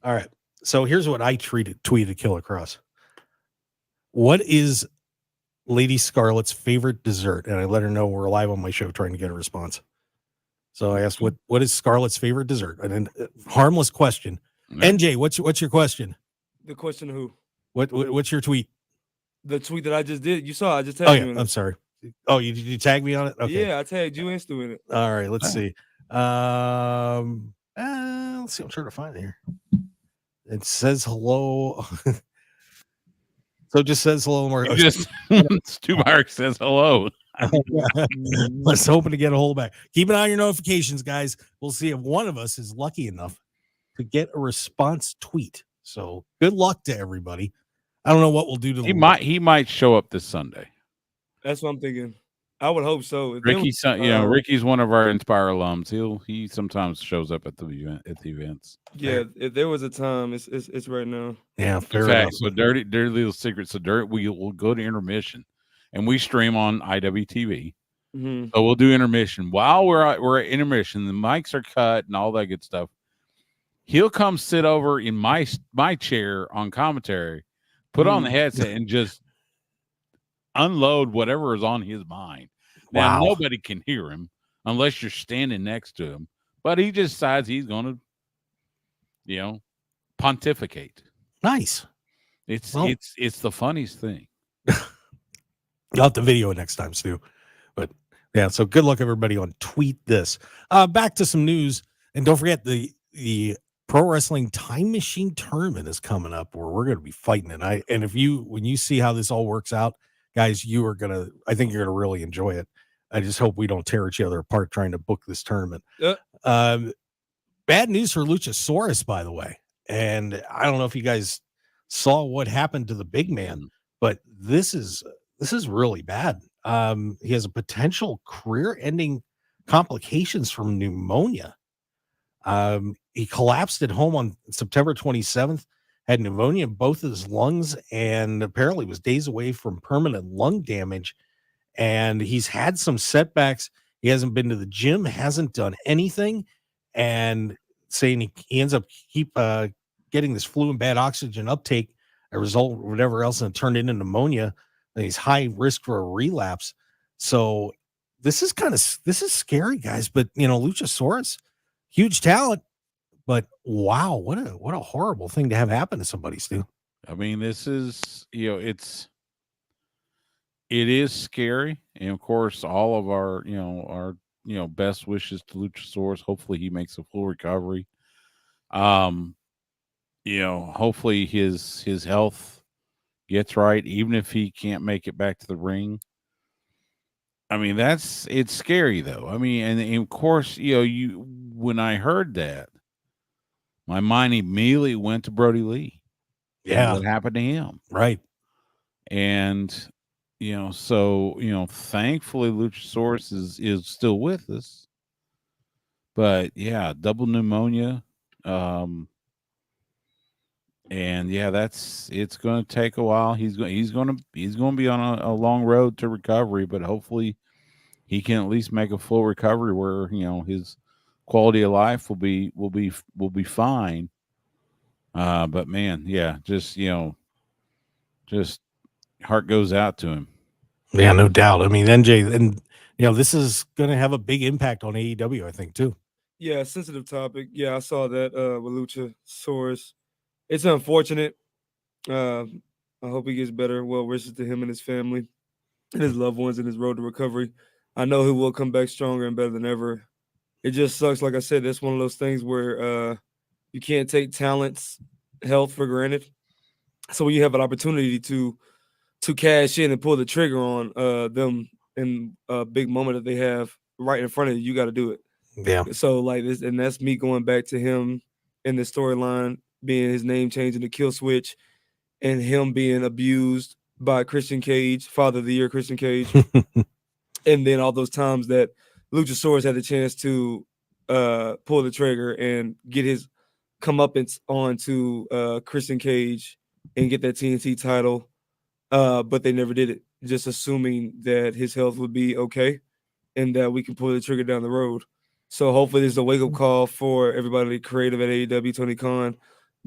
All right. So here's what I tweeted Killer Cross. What is Lady Scarlett's favorite dessert? And I let her know we're live on my show trying to get a response. So I asked, what is Scarlett's favorite dessert? And then harmless question. Yeah. NJ, what's your question? The question who? What's your tweet? The tweet that I just did. You saw. I just tagged you in it. I'm sorry. Oh, you tag me on it? Okay. Yeah, I tagged you and Stu in it. All right, let's see. Let's see. I'm trying to find it here. It says hello. So it just says hello. More. Stu Myrick says hello. Let's hoping to get a hold back. Keep an eye on your notifications, guys. We'll see if one of us is lucky enough to get a response tweet. So good luck to everybody. I don't know what we'll do to he might show up this Sunday. That's what I'm thinking. I would hope so. Ricky's one of our Inspire alums. He sometimes shows up at the events. Yeah, if there was a time, it's right now. Yeah, fair enough. So dirty little secret. So we'll go to intermission, and we stream on IWTV. Mm-hmm. So we'll do intermission while we're at intermission. The mics are cut and all that good stuff. He'll come sit over in my chair on commentary, put on the headset, and just unload whatever is on his mind. Now, nobody can hear him unless you're standing next to him, but he just decides he's going to, pontificate. Nice. It's the funniest thing. You'll have to video it next time, Stu. But yeah, so good luck, everybody, on Tweet This. Back to some news. And don't forget the Pro Wrestling Time Machine Tournament is coming up where we're going to be fighting it. And when you see how this all works out, guys, I think you're going to really enjoy it. I just hope we don't tear each other apart trying to book this tournament. Bad news for Luchasaurus, by the way. And I don't know if you guys saw what happened to the big man, but this is really bad. He has a potential career-ending complications from pneumonia. He collapsed at home on September 27th, had pneumonia in both of his lungs, and apparently was days away from permanent lung damage. And he's had some setbacks. He hasn't been to the gym, hasn't done anything, and saying he ends up getting this flu and bad oxygen uptake, a result of whatever else, and it turned into pneumonia. And he's high risk for a relapse. So this is scary, guys. But Luchasaurus, huge talent, but wow, what a horrible thing to have happen to somebody, Stu. I mean, this is it is scary, and of course, all of our best wishes to Luchasaurus. Hopefully, he makes a full recovery. Hopefully his health gets right, even if he can't make it back to the ring. I mean, it's scary though. I mean, and of course, when I heard that, my mind immediately went to Brody Lee. Yeah, what happened to him? Right. And thankfully Luchasaurus is still with us. But yeah, double pneumonia. And yeah, it's going to take a while. He's going to be on a long road to recovery, but hopefully he can at least make a full recovery where his quality of life will be fine. But man, yeah, just heart goes out to him. Yeah, no doubt. I mean, NJ, and this is going to have a big impact on AEW, I think, too. Yeah, sensitive topic. Yeah, I saw that with Luchasaurus. It's unfortunate. I hope he gets better. Well wishes to him and his family and his loved ones in his road to recovery. I know he will come back stronger and better than ever. It just sucks. Like I said, that's one of those things where you can't take talent's health for granted. So when you have an opportunity to cash in and pull the trigger on them in a big moment that they have right in front of you, you got to do it. Yeah. So like this, and that's me going back to him in the storyline, being his name changing to Kill Switch, and him being abused by Christian Cage, Father of the Year Christian Cage. And then all those times that Luchasaurus had the chance to pull the trigger and get his comeuppance onto Christian Cage and get that TNT title. But they never did it, just assuming that his health would be okay and that we can pull the trigger down the road. So hopefully there's a wake-up call for everybody creative at AEW, Tony Khan.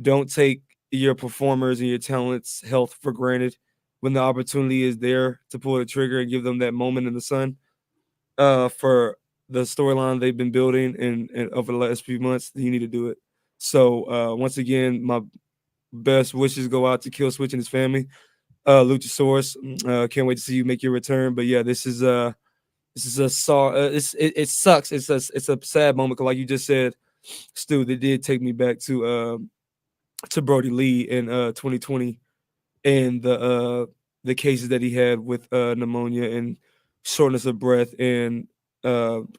Don't take your performers and your talents' health for granted when the opportunity is there to pull the trigger and give them that moment in the sun for the storyline they've been building and over the last few months. You need to do it. So once again, my best wishes go out to Kill Switch and his family. Luchasaurus, can't wait to see you make your return. But yeah, this is a it sucks. It's a sad moment because, like you just said, Stu, they did take me back to Brody Lee in 2020 and the cases that he had with pneumonia and shortness of breath and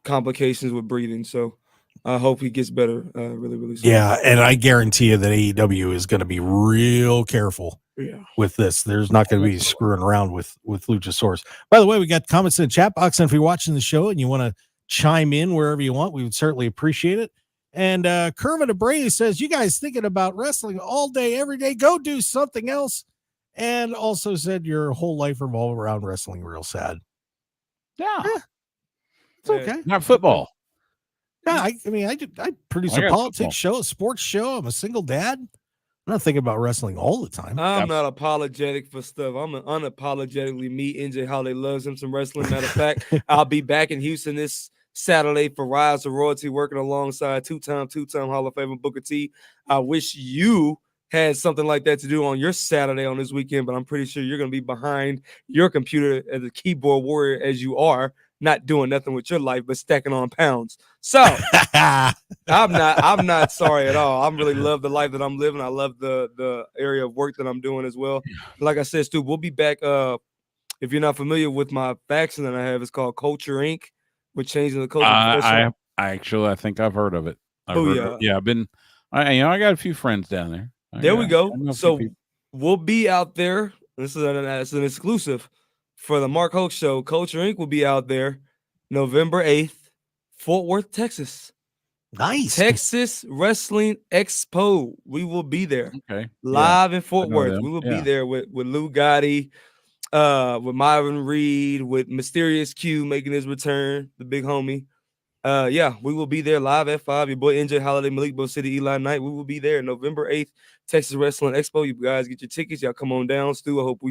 complications with breathing. So I hope he gets better really, really soon. Yeah, and I guarantee you that AEW is going to be real careful with this. There's not going to be screwing around with Luchasaurus. By the way, we got comments in the chat box, and if you're watching the show and you want to chime in wherever you want, we would certainly appreciate it. And Kervin Abreu says, you guys thinking about wrestling all day, every day, go do something else. And also said your whole life revolves around wrestling. Real sad. Yeah. It's okay. Not football. Yeah, I produce a politics show, a sports show. I'm a single dad. I'm not thinking about wrestling all the time. I'm not apologetic for stuff. I'm unapologetically me. NJ Holly loves him some wrestling. Matter of fact, I'll be back in Houston this Saturday for Rise of Royalty, working alongside two-time Hall of Famer Booker T. I wish you had something like that to do on your Saturday on this weekend, but I'm pretty sure you're going to be behind your computer as a keyboard warrior as you are, not doing nothing with your life but stacking on pounds. So I'm not sorry at all. I really love the life that I'm living. I love the area of work that I'm doing as well. Like I said, Stu, we'll be back. If you're not familiar with my faction that I have, it's called Culture Inc. We're changing the culture. I think I've heard of it. I got a few friends down there. There we go. So we'll be out there. This is an exclusive for the Mark Hoke Show. Culture Inc. will be out there November 8th, Fort Worth, Texas. Nice. Texas Wrestling Expo. We will be there. Okay. Live in Fort Worth. We will be there with Lou Gotti, with Myron Reed, with Mysterious Q making his return, the big homie. We will be there live at 5. Your boy NJ Holiday, Malik Bo City, Eli Knight. We will be there November 8th, Texas Wrestling Expo. You guys get your tickets. Y'all come on down, Stu. I hope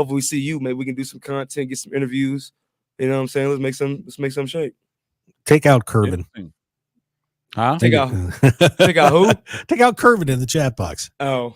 we see you. Maybe we can do some content, get some interviews. You know what I'm saying? Let's make some shape. Take out Curvin. Huh? Take out who? Take out Curvin in the chat box. Oh,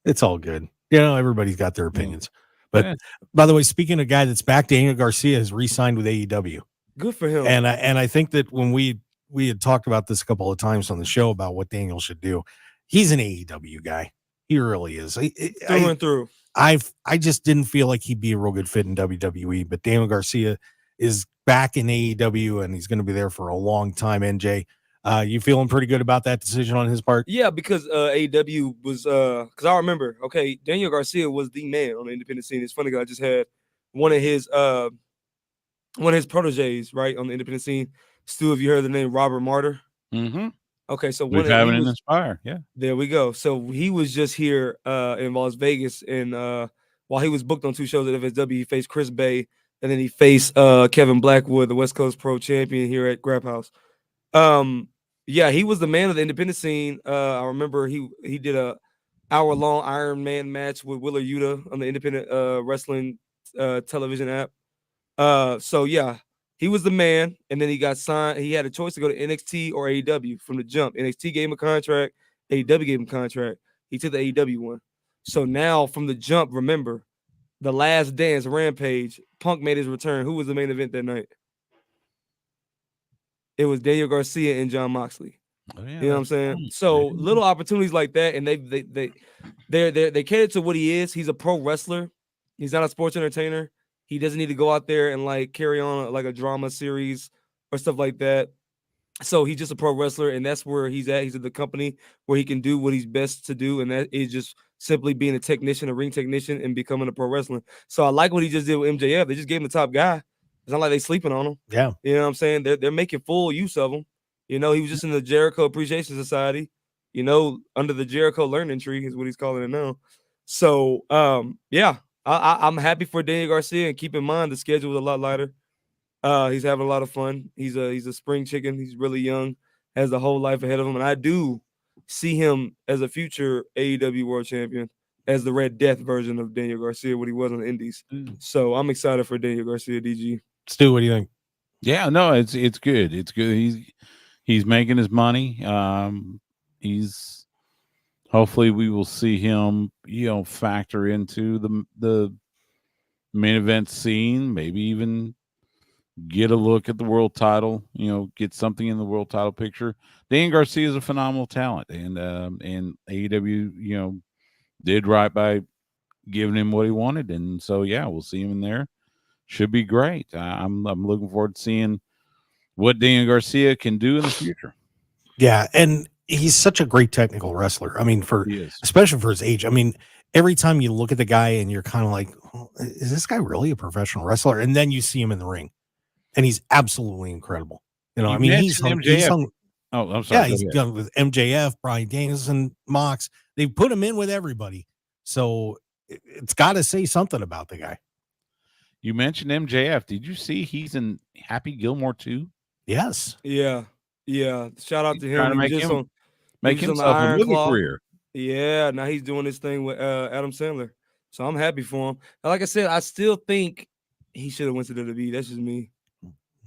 it's all good. Everybody's got their opinions. But by the way, speaking of a guy that's back, Daniel Garcia has re-signed with AEW. Good for him. And I think that when we had talked about this a couple of times on the show about what Daniel should do, he's an AEW guy. He really is. Through and through. I just didn't feel like he'd be a real good fit in WWE, but Daniel Garcia is back in AEW and he's going to be there for a long time. NJ, you feeling pretty good about that decision on his part? Yeah, because AEW was because I remember, Daniel Garcia was the man on the independent scene. It's funny because I just had one of his proteges, right, on the independent scene. Stu, have you heard the name Robert Martyr? Mm-hmm. Okay, so we've had an Inspire, yeah. There we go. So he was just here in Las Vegas, and while he was booked on 2 shows at FSW, he faced Chris Bay, and then he faced Kevin Blackwood, the West Coast Pro Champion here at Grab House. He was the man of the independent scene. I remember he did a hour-long Iron Man match with Willer Yuta on the independent wrestling television app. He was the man, and then he got signed. He had a choice to go to NXT or AEW from the jump. NXT gave him a contract. AEW gave him a contract. He took the AEW one. So now from the jump, remember, the Last Dance Rampage, Punk made his return. Who was the main event that night? It was Daniel Garcia and Jon Moxley. Oh, yeah, you know what I'm saying? So little opportunities like that, and they cater to what he is. He's a pro wrestler. He's not a sports entertainer. He doesn't need to go out there and like carry on like a drama series or stuff like that. So he's just a pro wrestler, and that's where he's at. He's at the company where he can do what he's best to do, and that is just simply being a technician, a ring technician, and becoming a pro wrestler. So I like what he just did with MJF. They just gave him the top guy. It's not like they sleeping on him. Yeah. You know what I'm saying? They're making full use of him. He was just in the Jericho Appreciation Society, under the Jericho Learning Tree is what he's calling it now. So, I'm happy for Daniel Garcia, and keep in mind the schedule was a lot lighter. He's having a lot of fun. He's a spring chicken. He's really young, has a whole life ahead of him, and I do see him as a future AEW World Champion, as the Red Death version of Daniel Garcia, what he was on the Indies. So I'm excited for Daniel Garcia. DG. Stu, what do you think? Yeah, no, it's good. It's good. He's making his money. He's hopefully we will see him, factor into the main event scene, maybe even get a look at the world title, get something in the world title picture. Dan Garcia is a phenomenal talent, and AEW, did right by giving him what he wanted, and so we'll see him in there. Should be great. I'm looking forward to seeing what Daniel Garcia can do in the future. Yeah, and he's such a great technical wrestler. I mean, especially for his age. I mean, every time you look at the guy and you're kind of like, is this guy really a professional wrestler? And then you see him in the ring, and he's absolutely incredible. He's hung. Oh, I'm sorry. Yeah, he's done with MJF, Bryan Danielson, Mox. They put him in with everybody, so it's got to say something about the guy. You mentioned MJF. Did you see he's in Happy Gilmore too? Yes. Yeah. Shout out to him. Make himself a movie career. Yeah. Now he's doing this thing with Adam Sandler. So I'm happy for him. And like I said, I still think he should have went to WWE. That's just me.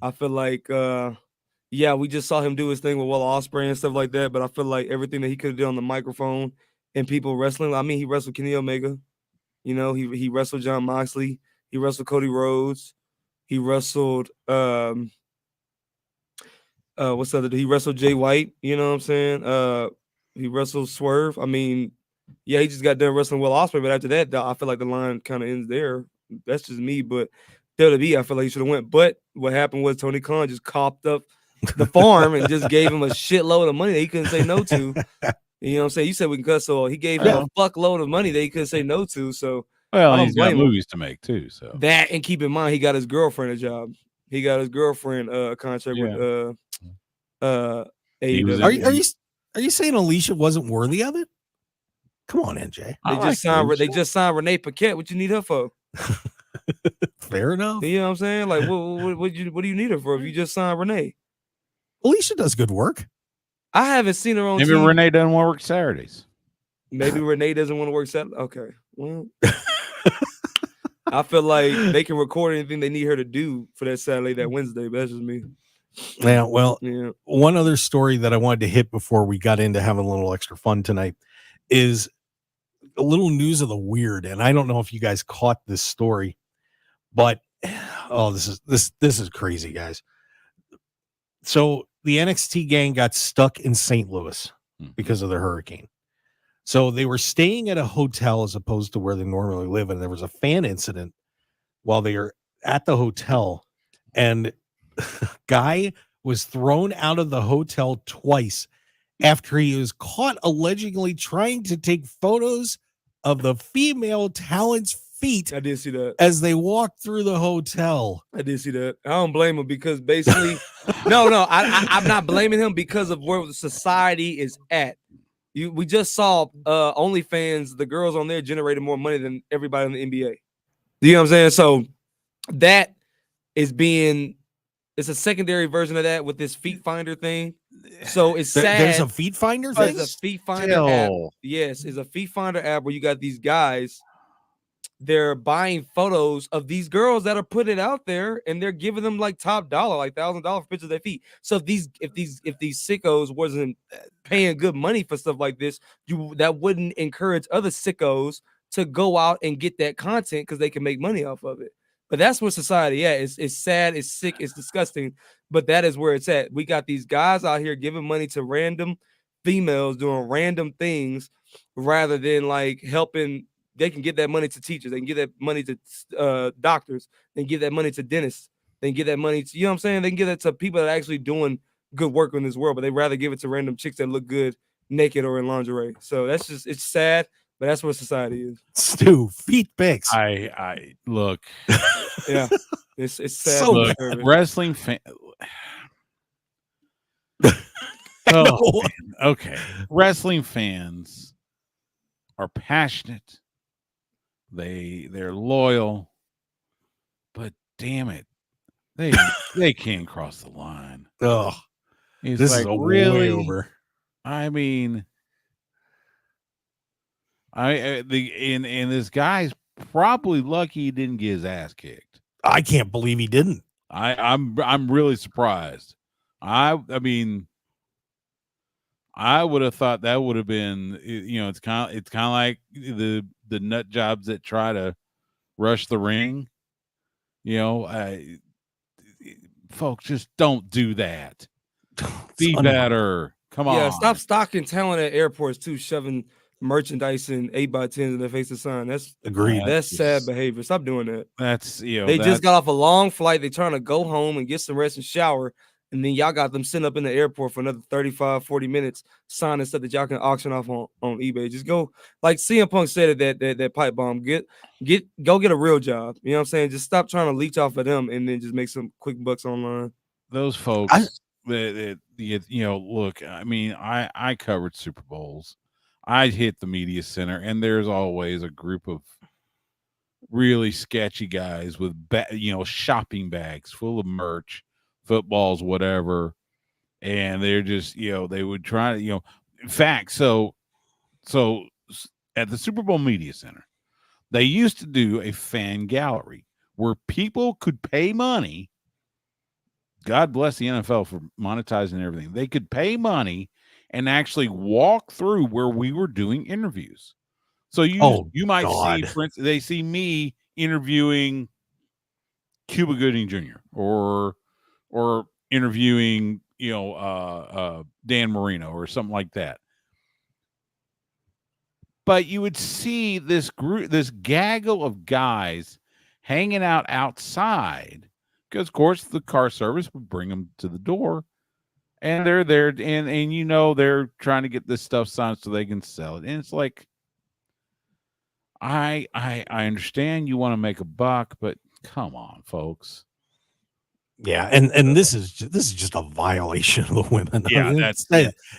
I feel like, we just saw him do his thing with Will Ospreay and stuff like that. But I feel like everything that he could have done on the microphone and people wrestling. I mean, he wrestled Kenny Omega. He wrestled Jon Moxley. He wrestled Cody Rhodes. He wrestled what's the other? He wrestled Jay White. You know what I'm saying? He wrestled Swerve. I mean, he just got done wrestling Will Ospreay, but after that, I feel like the line kind of ends there. That's just me, but WWE, I feel like he should have went. But what happened was Tony Khan just copped up the farm and just gave him a shitload of money that he couldn't say no to. You know what I'm saying? You said we can cut, so he gave him a fuckload of money that he couldn't say no to. So. Well, he's got movies to make too. So that, and keep in mind, he got his girlfriend a job. He got his girlfriend a contract with Are you saying Alicia wasn't worthy of it? Come on, NJ. They just signed Renee Paquette. What you need her for? Fair enough. You know what I'm saying? Like, what do you need her for if you just signed Renee? Alicia does good work. I haven't seen her on Maybe TV. Renee doesn't want to work Saturdays. Maybe Renee doesn't want to work Saturday. Okay. Well, I feel like they can record anything they need her to do for that Saturday, that Wednesday. But that's just me. Yeah, well, one other story that I wanted to hit before we got into having a little extra fun tonight is a little news of the weird. And I don't know if you guys caught this story, but this is crazy, guys. So the NXT gang got stuck in St. Louis because of the hurricane. So they were staying at a hotel as opposed to where they normally live. And there was a fan incident while they were at the hotel. And guy was thrown out of the hotel twice after he was caught allegedly trying to take photos of the female talent's feet. I did see that as they walked through the hotel. I did see that. I don't blame him because basically, I'm not blaming him because of where the society is at. We just saw OnlyFans. The girls on there generated more money than everybody in the NBA. You know what I'm saying? So that is it's a secondary version of that with this feet finder thing. So it's sad. There's a feet finder thing? There's a feet finder app. Yes, it's a feet finder app where you got these guys. They're buying photos of these girls that are putting it out there, and they're giving them like top dollar, like $1,000 for pictures of their feet. So if these sickos wasn't paying good money for stuff like this, that wouldn't encourage other sickos to go out and get that content because they can make money off of it. But that's where society at. It's sad, it's sick, it's disgusting, but that is where it's at. We got these guys out here giving money to random females doing random things rather than like helping. They can get that money to teachers. They can give that money to doctors. They can give that money to dentists. They can give that money to, you know what I'm saying? They can give that to people that are actually doing good work in this world, but they rather give it to random chicks that look good naked or in lingerie. So it's sad, but that's what society is. Stu, feet pics. I look. Yeah, it's sad. So look, wrestling fan. Oh, okay. Wrestling fans are passionate. They're loyal, but damn it, they can't cross the line. Oh, this is really over. I mean, this guy's probably lucky he didn't get his ass kicked. I can't believe he didn't. I'm really surprised. I mean, I would have thought that would have been, it's kind of like the nut jobs that try to rush the ring. Folks, just don't do that. Be better. Come on. Yeah, stop stocking talent at airports too, shoving merchandise in 8x10s in their face of sign. That's agreed. That's sad behavior. Stop doing that. That's they just got off a long flight. They're trying to go home and get some rest and shower. And then y'all got them sitting up in the airport for another 35, 40 minutes, signing stuff that y'all can auction off on eBay. Just go, like CM Punk said at that pipe bomb, go get a real job. You know what I'm saying? Just stop trying to leech off of them and then just make some quick bucks online. Those folks, look, I mean, I covered Super Bowls. I hit the media center, and there's always a group of really sketchy guys with, shopping bags full of merch, footballs, whatever, and they're just they would try to in fact, so at the Super Bowl Media Center, they used to do a fan gallery where people could pay money. God bless the NFL for monetizing everything. They could pay money and actually walk through where we were doing interviews. So you might see, for instance, they see me interviewing Cuba Gooding Jr. or interviewing, Dan Marino or something like that. But you would see this gaggle of guys hanging out outside because, of course, the car service would bring them to the door, and they're there, and they're trying to get this stuff signed so they can sell it. And it's like, I understand you want to make a buck, but come on, folks. Yeah, and this is just a violation of the women. Yeah,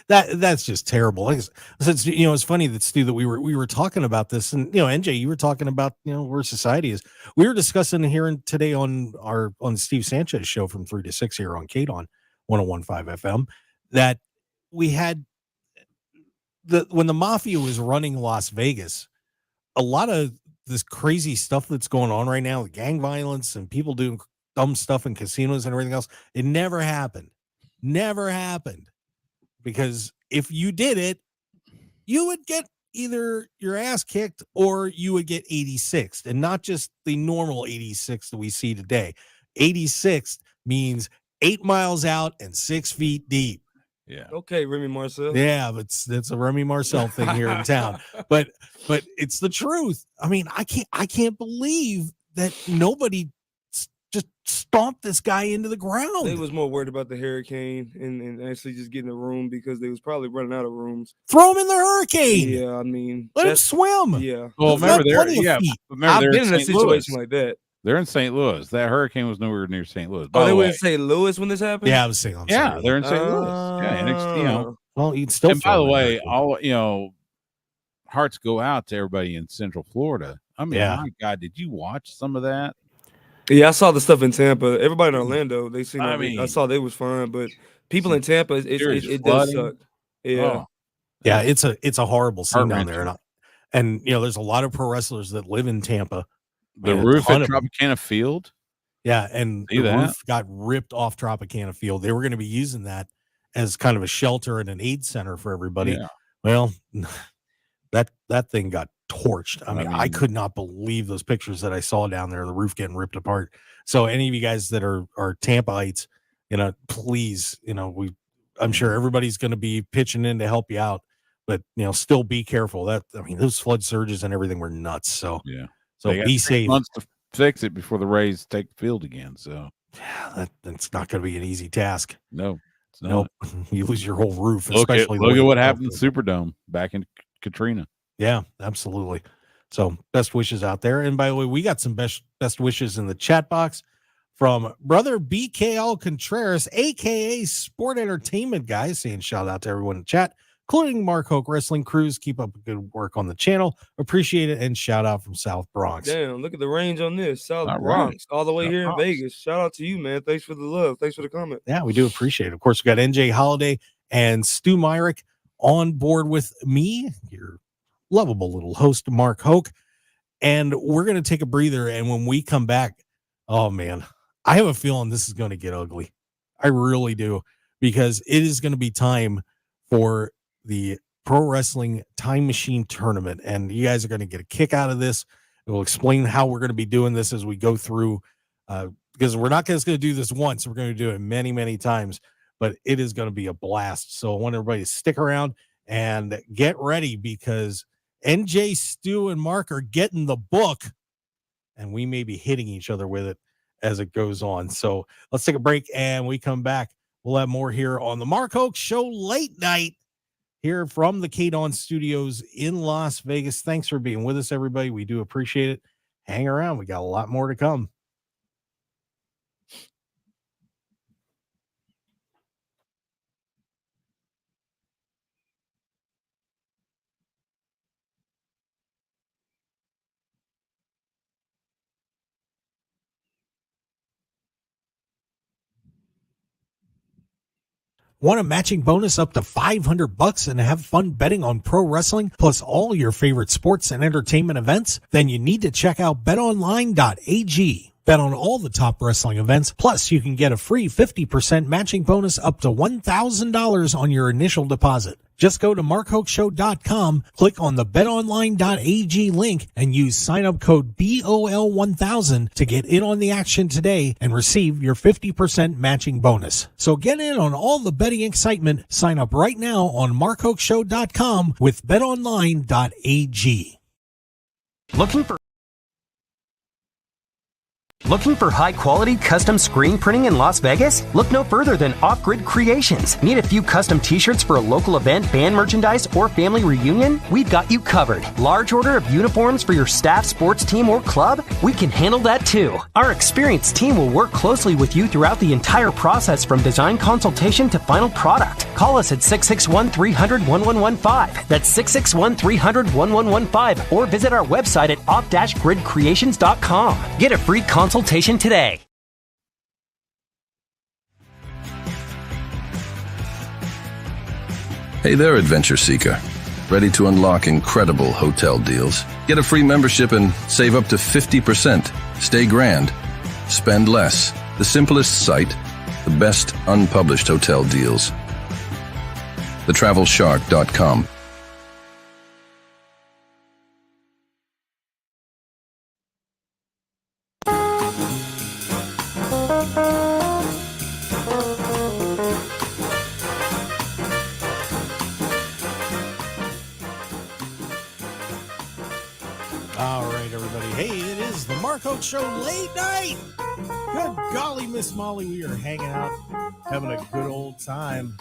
that's just terrible. Like, since it's funny that Stu, that we were talking about this, and NJ, you were talking about where society is. We were discussing here today on Steve Sanchez show from 3 to 6 here on KDAWN 101.5 FM that we had when the mafia was running Las Vegas, a lot of this crazy stuff that's going on right now with gang violence and people doing dumb stuff in casinos and everything else. It never happened. Because if you did it, you would get either your ass kicked or you would get 86th, and not just the normal 86th that we see today. 86th means 8 miles out and 6 feet deep. Yeah. Okay, Remy Marcel. Yeah, but that's a Remy Marcel thing here in town. But it's the truth. I mean, I can't believe that nobody just stomped this guy into the ground. They was more worried about the hurricane and actually just getting a room because they was probably running out of rooms. Throw him in the hurricane. Yeah, I mean, let him swim. Yeah. Well, remember I've been in a situation like that. They're in St. Louis. That hurricane was nowhere near St. Louis. They were in St. Louis when this happened? Yeah, I was saying. They're in St. Louis. Yeah, and well, you'd still. And by the way, hearts go out to everybody in Central Florida. I mean, my God, did you watch some of that? Yeah, I saw the stuff in Tampa. Everybody in Orlando, they seemed. I saw they was fine, but people in Tampa, it does suck. Yeah, yeah, it's a horrible scene down there, and there's a lot of pro wrestlers that live in Tampa. The roof at Tropicana Field. Yeah, and the roof got ripped off Tropicana Field. They were going to be using that as kind of a shelter and an aid center for everybody. Yeah. Well, that thing got torched. I mean, I could not believe those pictures that I saw down there, the roof getting ripped apart. So any of you guys that are Tampaites, please, I'm sure everybody's going to be pitching in to help you out, but still be careful. Those flood surges and everything were nuts. So yeah. So be safe. Months to fix it before the Rays take the field again. So yeah, that's not going to be an easy task. No, it's not. Nope. You lose your whole roof. Look at what happened in Superdome back in Katrina. Yeah, absolutely. So best wishes out there. And by the way, we got some best wishes in the chat box from brother BKL Contreras, aka Sport Entertainment Guy, saying shout out to everyone in the chat, including Mark Hoke Wrestling Crews. Keep up good work on the channel. Appreciate it. And shout out from South Bronx. Damn, look at the range on this. South Bronx, all the way here in Vegas. Shout out to you, man. Thanks for the love. Thanks for the comment. Yeah, we do appreciate it. Of course, we got NJ Holiday and Stu Myrick on board with me, your lovable little host, Mark Hoke. And we're going to take a breather. And when we come back, oh, man, I have a feeling this is going to get ugly. I really do, because it is going to be time for the Pro Wrestling Time Machine Tournament, and you guys are going to get a kick out of this. We'll explain how we're going to be doing this as we go through, because we're not just going to do this once. We're going to do it many, many times, but it is going to be a blast. So I want everybody to stick around and get ready, because NJ, Stu, and Mark are getting the book, and we may be hitting each other with it as it goes on. So let's take a break, and we come back. We'll have more here on the Mark Hoke Show late night, here from the KDAWN studios in Las Vegas. Thanks for being with us, everybody. We do appreciate it. Hang around. We got a lot more to come. Want a matching bonus up to $500 and have fun betting on pro wrestling plus all your favorite sports and entertainment events? Then you need to check out betonline.ag. Bet on all the top wrestling events, plus you can get a free 50% matching bonus up to $1,000 on your initial deposit. Just go to markhokeshow.com, click on the betonline.ag link, and use sign-up code BOL1000 to get in on the action today and receive your 50% matching bonus. So get in on all the betting excitement. Sign up right now on markhokeshow.com with betonline.ag. Looking for Looking for high-quality custom screen printing in Las Vegas? Look no further than Off-Grid Creations. Need a few custom t-shirts for a local event, band merchandise, or family reunion? We've got you covered. Large order of uniforms for your staff, sports team, or club? We can handle that too. Our experienced team will work closely with you throughout the entire process from design consultation to final product. Call us at 661-300-1115. That's 661-300-1115. Or visit our website at off-gridcreations.com. Get a free consultation today. Hey there, adventure seeker. Ready to unlock incredible hotel deals? Get a free membership and save up to 50%. Stay grand. Spend less. The simplest site. The best unpublished hotel deals. TheTravelShark.com. All right, everybody. Hey, it is the Mark Hoke Show late night. Good golly, Miss Molly, we are hanging out, having a good old time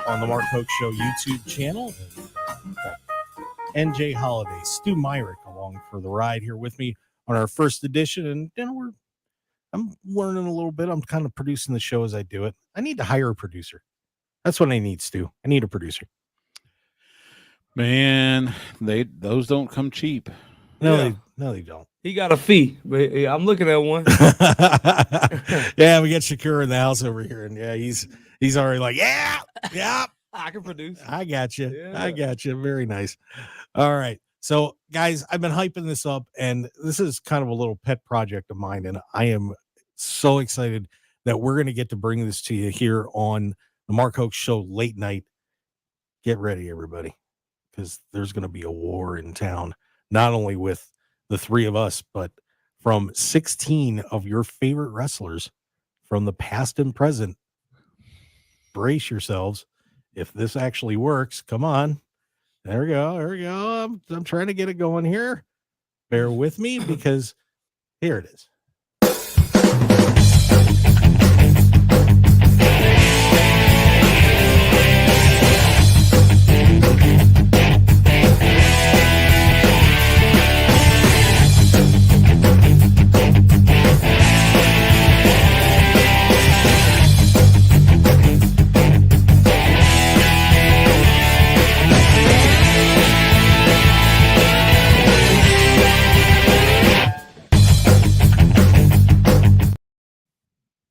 on the Mark Hoke Show YouTube channel. NJ Holiday, Stu Myrick along for the ride here with me on our first edition. And I'm learning a little bit. I'm kind of producing the show as I do it. I need to hire a producer. That's what I need, Stu. I need a producer. Man, those don't come cheap. No, they don't. He got a fee, but I'm looking at one. Yeah, we got Shakur in the house over here, and yeah, he's already like, yeah, I can produce. I got you. Yeah. I got you. Very nice. All right. So, guys, I've been hyping this up, and this is kind of a little pet project of mine, and I am so excited that we're going to get to bring this to you here on the Mark Hoke Show late night. Get ready, everybody, because there's going to be a war in town, not only with the three of us, but from 16 of your favorite wrestlers from the past and present. Brace yourselves. If this actually works, come on. There we go. I'm trying to get it going here. Bear with me because here it is.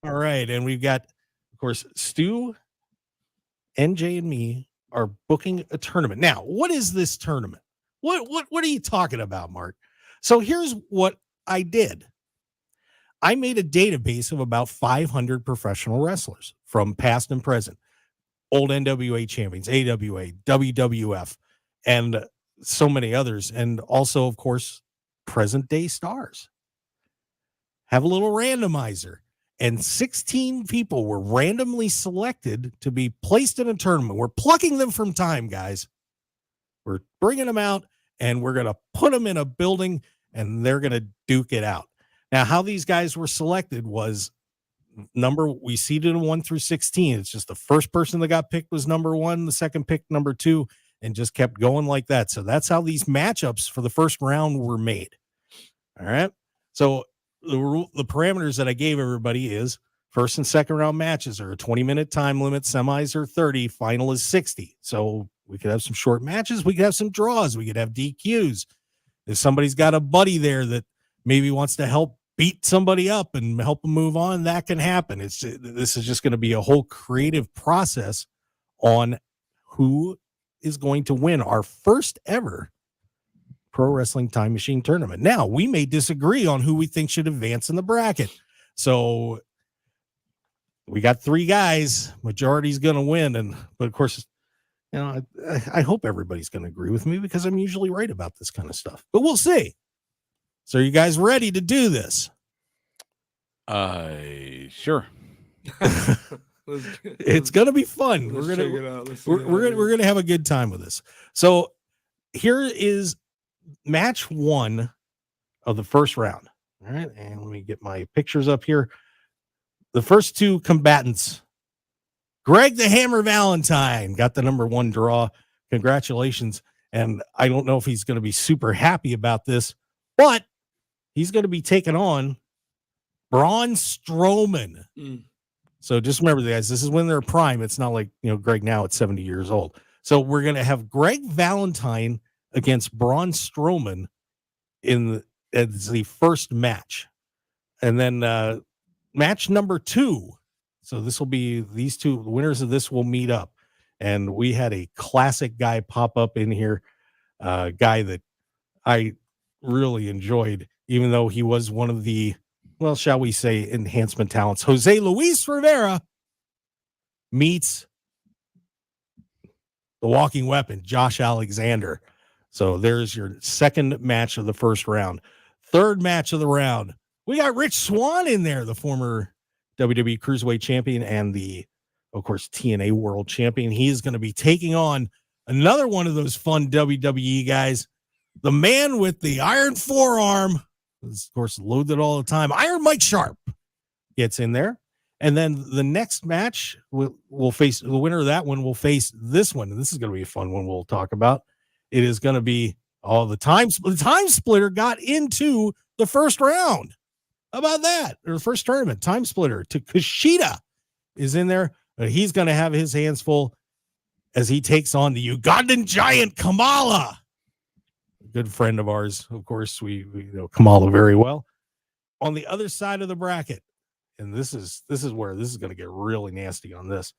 All right, and we've got, of course, Stu, NJ, and me are booking a tournament. Now, what is this tournament? What are you talking about, Mark? So here's what I did. I made a database of about 500 professional wrestlers from past and present, old NWA champions, AWA, WWF, and so many others, and also, of course, present day stars. Have a little randomizer. And 16 people were randomly selected to be placed in a tournament. We're plucking them from time, guys. We're bringing them out, and we're going to put them in a building, and they're going to duke it out. Now, how these guys were selected was we seeded them 1 through 16. It's just the first person that got picked was number 1, the second pick number 2, and just kept going like that. So that's how these matchups for the first round were made. All right. So the parameters that I gave everybody is first and second round matches are a 20-minute time limit, semis are 30, final is 60. So we could have some short matches, we could have some draws, we could have DQs. If somebody's got a buddy there that maybe wants to help beat somebody up and help them move on, that can happen. This is just going to be a whole creative process on who is going to win our first ever Pro Wrestling Time Machine tournament. Now, we may disagree on who we think should advance in the bracket. So we got 3 guys, majority's going to win. But of course, you know, I hope everybody's going to agree with me because I'm usually right about this kind of stuff, but we'll see. So are you guys ready to do this? Sure. It's going to be fun. We're going to have a good time with this. So here is match 1 of the first round. All right, and let me get my pictures up here. The first two combatants, Greg the Hammer Valentine, got the number 1 draw. Congratulations. And I don't know if he's going to be super happy about this, but he's going to be taking on Braun Strowman. So just remember, guys, this is when they're prime. It's not like, Greg now at 70 years old. So we're going to have Greg Valentine against Braun Strowman as the first match. And then match number 2. So this will be these two, the winners of this will meet up. And we had a classic guy pop up in here, guy that I really enjoyed, even though he was one of the, well, shall we say, enhancement talents. Jose Luis Rivera meets the walking weapon, Josh Alexander. So there's your second match of the first round. Third match of the round, we got Rich Swann in there, the former WWE Cruiserweight Champion and the, of course, TNA World Champion. He is going to be taking on another one of those fun WWE guys, the man with the iron forearm, of course, loaded all the time. Iron Mike Sharp gets in there. And then the next match, we'll face the winner of that one. Will face this one. And this is going to be a fun one we'll talk about. It is going to be the time splitter got into the first round. How about that? Or the first tournament, time splitter to Kushida is in there. He's going to have his hands full as he takes on the Ugandan giant Kamala. A good friend of ours. Of course, we know Kamala very well. On the other side of the bracket, and this is where this is going to get really nasty on this,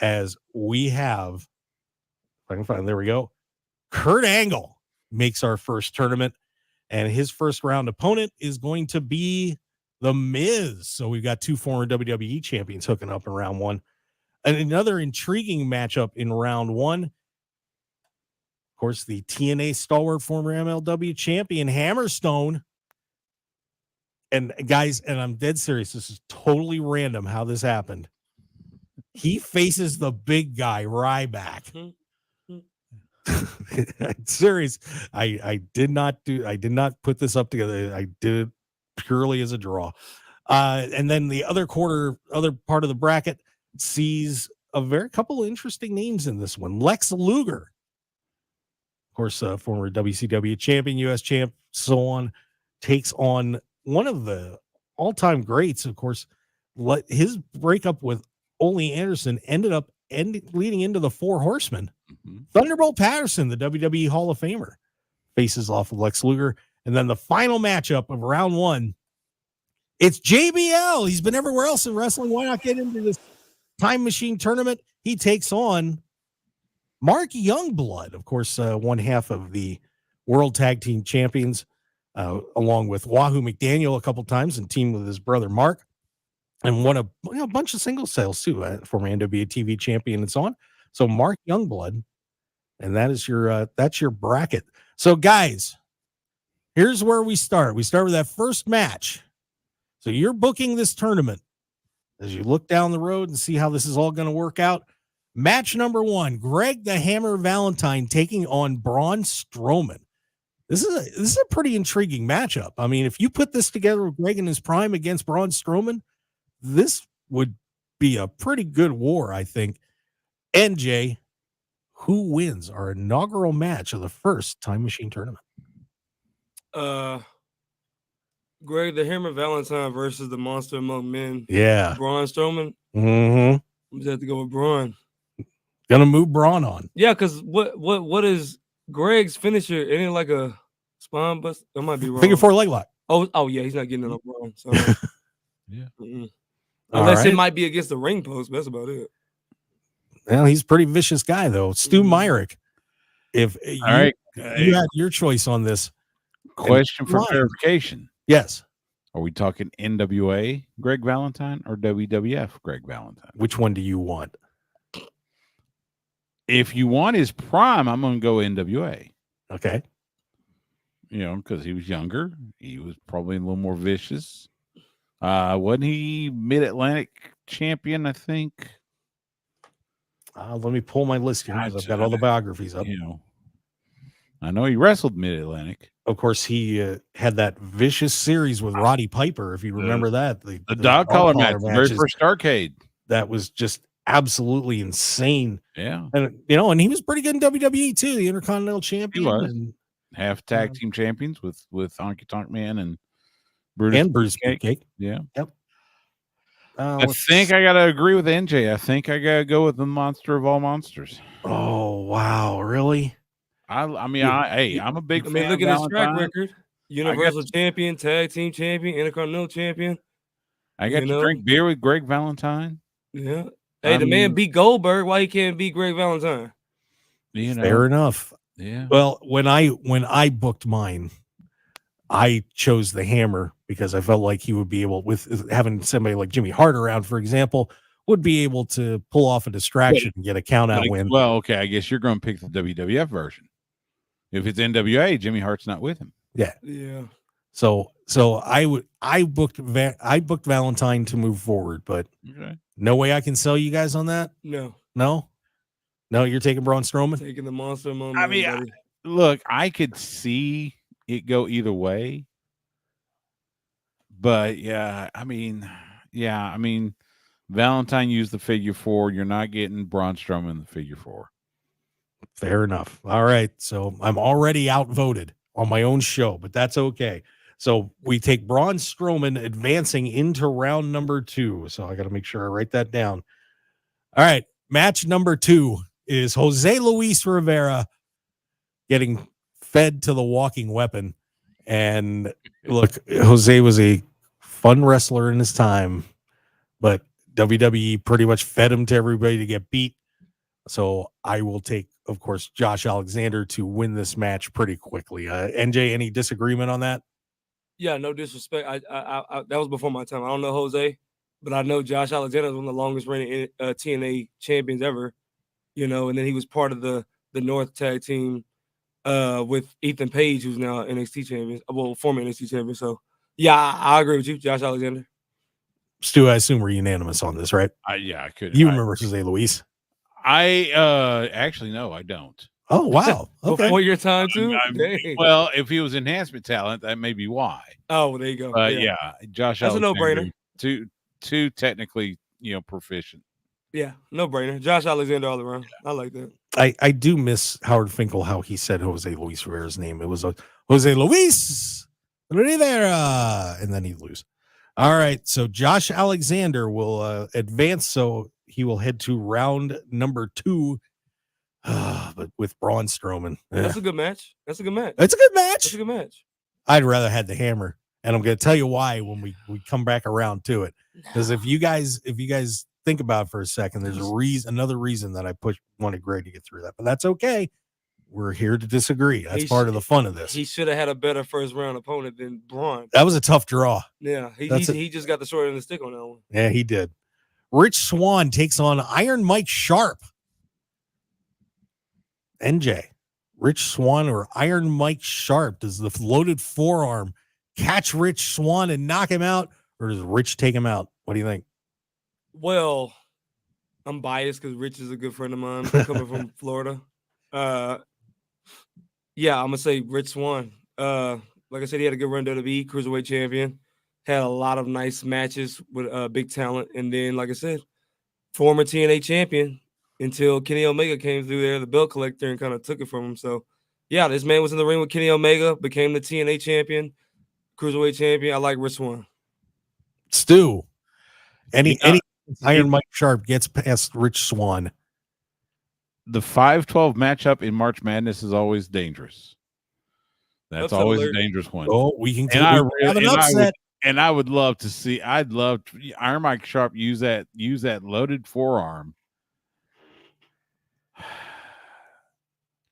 as we have, if I can find, there we go. Kurt Angle makes our first tournament, and his first round opponent is going to be The Miz. So we've got 2 former WWE champions hooking up in round 1. And another intriguing matchup in round 1. Of course, the TNA stalwart, former MLW champion, Hammerstone. And guys, and I'm dead serious, this is totally random how this happened. He faces the big guy, Ryback. Serious. I did not put this up together. I did it purely as a draw. And then the other part of the bracket sees a couple of interesting names in this one. Lex Luger, of course, former WCW champion, US champ, so on, takes on one of the all-time greats. Of course, his breakup with Ole Anderson ended up leading into the 4 Horsemen. Thunderbolt Patterson, the WWE Hall of Famer, faces off of Lex Luger. And then the final matchup of round 1, it's JBL. He's been everywhere else in wrestling. Why not get into this time machine tournament? He takes on Mark Youngblood, of course, one half of the World Tag Team Champions, along with Wahoo McDaniel a couple times, and teamed with his brother Mark, and won a bunch of single sales too, former NWA TV champion and so on. So Mark Youngblood, and that's your bracket. So guys, here's where we start. We start with that first match. So you're booking this tournament as you look down the road and see how this is all going to work out. Match number 1, Greg the Hammer Valentine taking on Braun Strowman. This is a pretty intriguing matchup. I mean, if you put this together with Greg in his prime against Braun Strowman, this would be a pretty good war, I think. NJ, who wins our inaugural match of the first Time Machine tournament? Greg the Hammer Valentine versus the Monster Among Men. Yeah. Braun Strowman. Mm-hmm. I'm just have to go with Braun. Gonna move Braun on. Yeah, because what is Greg's finisher? It ain't like a spine bust. I might be wrong. Figure 4 leg lock. Oh yeah, he's not getting it on Braun. So. Yeah. Unless it might be against the ring post, but that's about it. Well, he's a pretty vicious guy, though. Stu Myrick. If you had your choice on this. Question for clarification. Yes. Are we talking NWA Greg Valentine or WWF Greg Valentine? Which one do you want? If you want his prime, I'm going to go NWA. Okay. Because he was younger. He was probably a little more vicious. Wasn't he Mid-Atlantic champion, I think? Let me pull my list here because I've got all the biographies up. I know he wrestled Mid-Atlantic. of course, he had that vicious series with Roddy Piper, if you remember that. The dog collar match, the very first Starrcade. That was just absolutely insane. Yeah. And, and he was pretty good in WWE too, the Intercontinental Champion. He was. And half tag team champions with Honky Tonk Man and Brutus Beefcake. Yeah. Yep. I think I got to agree with NJ. I think I got to go with the monster of all monsters. Oh, wow. Really? I'm a big fan. Look at his track record. Universal Champion, Tag Team Champion, Intercontinental Champion. I got to drink beer with Greg Valentine. Yeah. Hey, the man beat Goldberg. Why he can't beat Greg Valentine? Fair enough. Yeah. Well, when I booked mine, I chose the Hammer because I felt like he would be able, with having somebody like Jimmy Hart around, for example, would be able to pull off a distraction and get a count out win. Well, okay, I guess you're going to pick the WWF version. If it's NWA, Jimmy Hart's not with him. Yeah. Yeah. So I booked Valentine to move forward, but no way I can sell you guys on that. No, you're taking Braun Strowman, taking the monster moment. Look, I could see it go either way, but Valentine used the figure 4. You're not getting Braun Strowman in the figure 4. Fair enough. All right, so I'm already outvoted on my own show, but that's okay. So we take Braun Strowman advancing into round number 2. So I got to make sure I write that down. All right, match number 2 is Jose Luis Rivera getting fed to the walking weapon. And look, Jose was a fun wrestler in his time, but WWE pretty much fed him to everybody to get beat. So I will take, of course, Josh Alexander to win this match pretty quickly. NJ, any disagreement on that? Yeah, no disrespect. I that was before my time. I don't know Jose, but I know Josh Alexander is one of the longest reigning TNA champions ever. And then he was part of the North tag team with Ethan Page, who's now NXT champion, former NXT champion. So yeah, I agree with you, Josh Alexander. Stu, I assume we're unanimous on this, right? Yeah, I could. You remember Jose Luis? Actually, no, I don't. Oh, wow. Okay. Before your time, too? Well, if he was enhancement talent, that may be why. Oh, well, there you go. Yeah, Josh That's Alexander, a no-brainer. Too technically, proficient. Yeah, no-brainer. Josh Alexander all around. I like that. I do miss Howard Finkel, how he said Jose Luis Rivera's name. It was Jose Luis Rivera, and then he'd lose. All right, so Josh Alexander will advance, so he will head to round number 2. But with Braun Strowman. That's a good match. It's a good match. It's a good match. I'd rather had the Hammer. And I'm going to tell you why when we come back around to it. Because if you guys think about it for a second, there's another reason that I wanted Greg to get through that. But that's okay. We're here to disagree. That's part of the fun of this. He should have had a better first round opponent than Braun. That was a tough draw. Yeah, he just got the short end of the stick on that one. Yeah, he did. Rich Swann takes on Iron Mike Sharp. NJ, Rich Swann or Iron Mike Sharp? Does the loaded forearm catch Rich Swann and knock him out, or does Rich take him out? What do you think? Well, I'm biased because Rich is a good friend of mine coming from Florida. Yeah, I'm gonna say Rich Swann. Like I said, he had a good run WWE Cruiserweight champion. Had a lot of nice matches with big talent, and then, like I said, former TNA champion. Until Kenny Omega came through there, the belt collector, and kind of took it from him. So, yeah, this man was in the ring with Kenny Omega, became the TNA champion, Cruiserweight champion. I like Rich Swann. Stu, any Iron Mike Sharp gets past Rich Swann. The 5-12 matchup in March Madness is always dangerous. That's always a dangerous one. Oh, we can have an upset. And I would love to see. I'd love to, Iron Mike Sharp use that loaded forearm.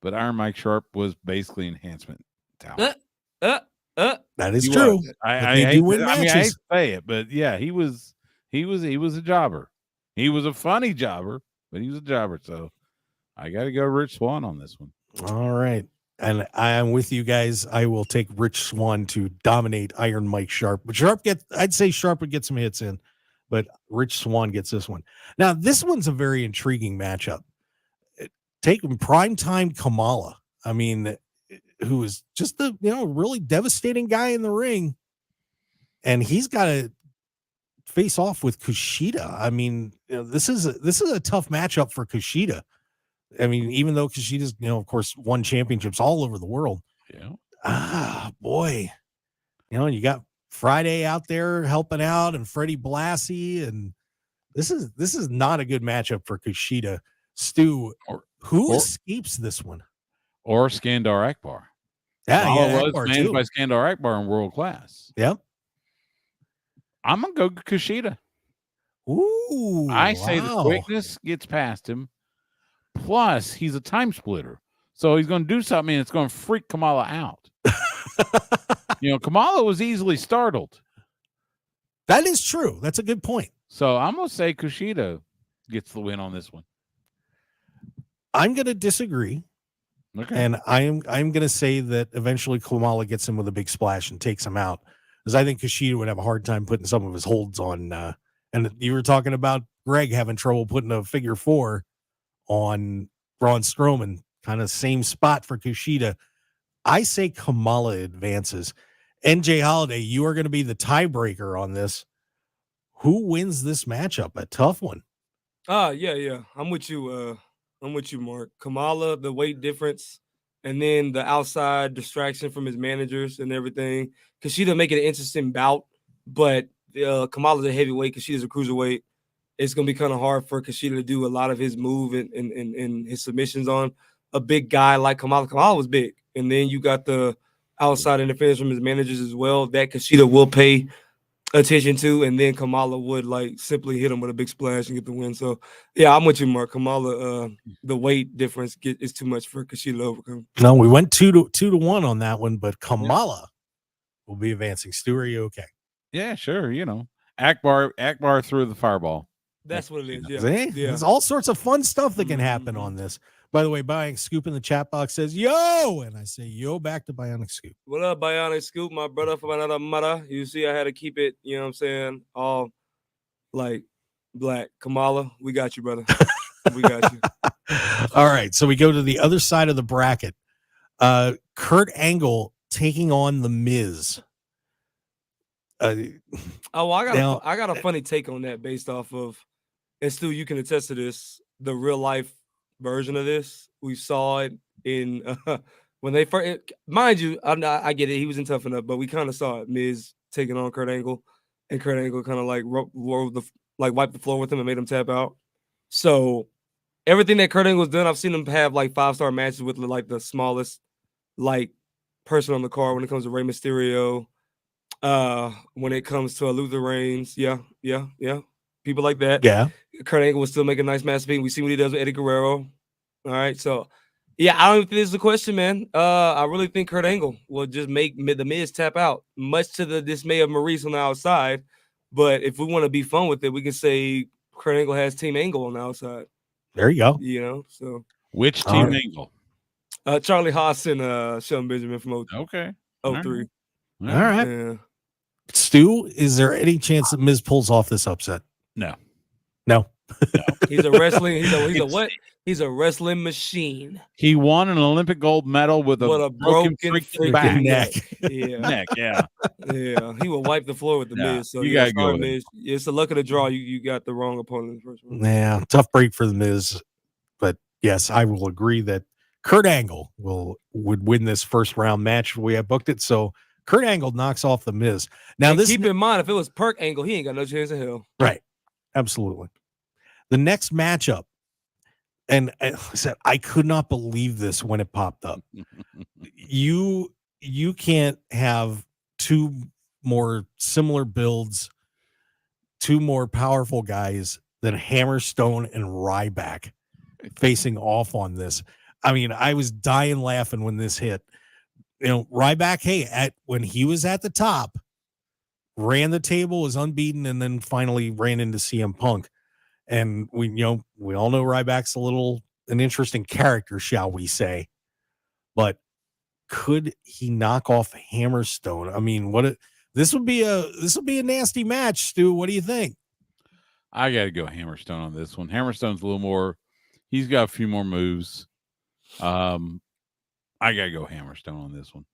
But Iron Mike Sharp was basically enhancement talent. That is true. I hate to say it, but yeah, he was a jobber. He was a funny jobber, but he was a jobber. So I got to go Rich Swann on this one. All right. And I am with you guys. I will take Rich Swann to dominate Iron Mike Sharp. But I'd say Sharp would get some hits in, but Rich Swann gets this one. Now, this one's a very intriguing matchup. Take primetime Kamala. I mean, who is just a really devastating guy in the ring, and he's got to face off with Kushida. I mean, this is a tough matchup for Kushida. I mean, even though Kushida's of course won championships all over the world. Yeah. Boy, you got Friday out there helping out, and Freddie Blassie, and this is not a good matchup for Kushida. Stu, who escapes this one? Or Skandar Akbar. Yeah, was managed by Skandar Akbar in World Class. Yep. I'm gonna go Kushida. Ooh, I say the quickness gets past him. Plus, he's a time splitter, so he's going to do something and it's going to freak Kamala out. Kamala was easily startled. That is true. That's a good point. So I'm going to say Kushida gets the win on this one. I'm going to disagree. Okay. And I'm going to say that eventually Kamala gets him with a big splash and takes him out, because I think Kushida would have a hard time putting some of his holds on. And you were talking about Greg having trouble putting a figure 4 on Braun Strowman, kind of same spot for Kushida. I say Kamala advances. NJ Holiday, you are going to be the tiebreaker on this. Who wins this matchup? A tough one. Yeah. I'm with you. Mark. Kamala, the weight difference, and then the outside distraction from his managers and everything. Kushida make it an interesting bout, but Kamala's a heavyweight. Kushida's a cruiserweight. It's going to be kind of hard for Kushida to do a lot of his move and his submissions on a big guy like Kamala. Kamala was big. And then you got the outside interference from his managers as well that Kushida will pay attention to. And then Kamala would simply hit him with a big splash and get the win. So, yeah, I'm with you, Mark. Kamala, the weight difference is too much for Kushida to overcome. No, we went 2-1 on that one, but Kamala will be advancing. Stu, are you okay? Yeah, sure. Akbar threw the fireball. That's what it is. Yeah. See? There's all sorts of fun stuff that can happen on this. By the way, Bionic Scoop in the chat box says, yo, and I say, yo, back to Bionic Scoop. What up, Bionic Scoop? My brother from another mother. You see, I had to keep it, you know what I'm saying, all black. Kamala, we got you, brother. We got you. All right, so we go to the other side of the bracket. Kurt Angle taking on The Miz. I got a funny take on that based off of, and Stu, you can attest to this, the real life version of this. We saw it in when they first, mind you, I get it, he was in Tough Enough, but we kind of saw it, Miz taking on Kurt Angle, and Kurt Angle kind of wiped the floor with him and made him tap out. So everything that Kurt Angle's done, I've seen him have 5-star matches with the smallest person on the card when it comes to Rey Mysterio. When it comes to Luther Reigns, yeah, people like that. Yeah, Kurt Angle will still make a nice match. We see what he does with Eddie Guerrero. All right, so yeah, I don't think this is a question, man. I really think Kurt Angle will just make the Miz tap out, much to the dismay of Maurice on the outside. But if we want to be fun with it, we can say Kurt Angle has Team Angle on the outside. There you go. So which Team Angle? Charlie Haas and Shelton Benjamin from 03. All right. Yeah. Stu, is there any chance that Miz pulls off this upset? No. He's a wrestling. He's a what? He's a wrestling machine. He won an Olympic gold medal with a broken freaking neck. Yeah. Yeah. He will wipe the floor with the Miz. So you gotta go. Miz. It's the luck of the draw. You got the wrong opponent in the first one. Yeah, tough break for the Miz. But yes, I will agree that Kurt Angle would win this first round match. We have booked it. So Kurt Angle knocks off the Miz. Now, keep in mind, if it was Perk Angle, he ain't got no chance in hell. Right. Absolutely. The next matchup, and I said, I could not believe this when it popped up. You can't have two more similar builds, two more powerful guys than Hammerstone and Ryback facing off on this. I mean, I was dying laughing when this hit. Ryback, when he was at the top, ran the table, was unbeaten, and then finally ran into CM Punk. And we all know Ryback's an interesting character, shall we say. But could he knock off Hammerstone? I mean, this would be a nasty match, Stu. What do you think? I got to go Hammerstone on this one. Hammerstone's a little more, he's got a few more moves. I gotta go Hammerstone on this one.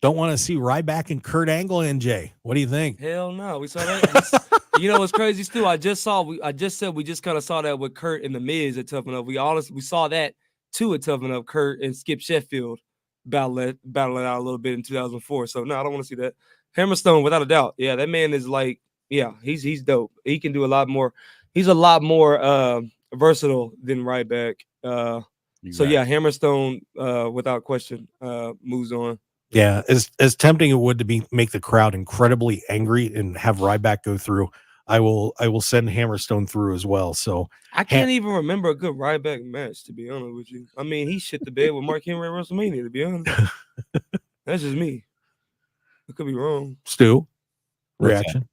Don't want to see Ryback and Kurt Angle, NJ. What do you think? Hell no. We saw that. You know what's crazy, Stu? I just said we just kind of saw that with Kurt and the Miz at Tough Enough. We saw that too at Tough Enough. Kurt and Skip Sheffield battling out a little bit in 2004. So no, I don't want to see that. Hammerstone, without a doubt. Yeah, that man is like, yeah, he's dope. He can do a lot more. He's a lot more versatile than Ryback. Exactly. So yeah, Hammerstone, without question, moves on. Yeah, as tempting it would to make the crowd incredibly angry and have Ryback go through, I will send Hammerstone through as well. So I can't even remember a good Ryback match, to be honest with you. I mean, he shit the bed with Mark Henry at WrestleMania, to be honest. That's just me. I could be wrong. Stu, reaction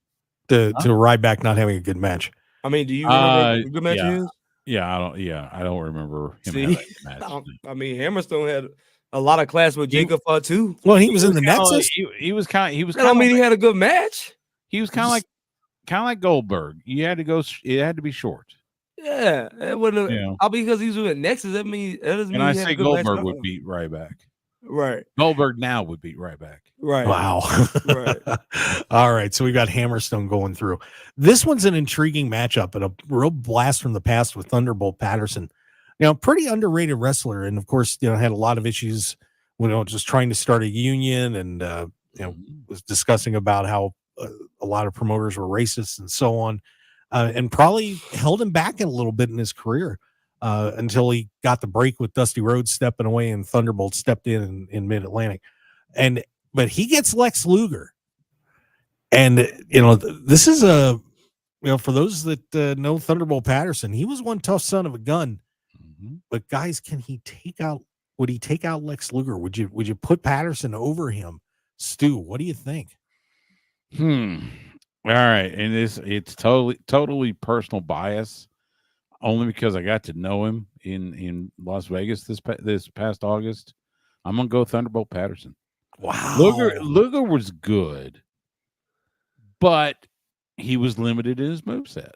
to Ryback not having a good match. I mean, do you remember a good match yeah. he is? Yeah, I don't remember him having a match. I mean, Hammerstone had a lot of class with Jacob too. Well, he was in the Nexus. He was kind of. I mean, he had a good match. He was kind of like Goldberg. You had to go. It had to be short. Yeah, it wouldn't. Because he was with Nexus. That doesn't mean. And I say Goldberg would beat Ryback. Right. Goldberg now would beat Ryback. Right. Wow. Right. All right. So we got Hammerstone going through. This one's an intriguing matchup and a real blast from the past with Thunderbolt Patterson. Pretty underrated wrestler. And of course, had a lot of issues, just trying to start a union and, was discussing about how a lot of promoters were racist and so on. And probably held him back a little bit in his career until he got the break with Dusty Rhodes stepping away and Thunderbolt stepped in Mid-Atlantic. But he gets Lex Luger. And, this is for those that know Thunderbolt Patterson, he was one tough son of a gun. Mm-hmm. But guys, would he take out Lex Luger? Would you put Patterson over him? Stu, what do you think? All right. And it's totally personal bias, only because I got to know him in Las Vegas this past August. I'm gonna go Thunderbolt Patterson. Wow. Luger was good, but he was limited in his moveset.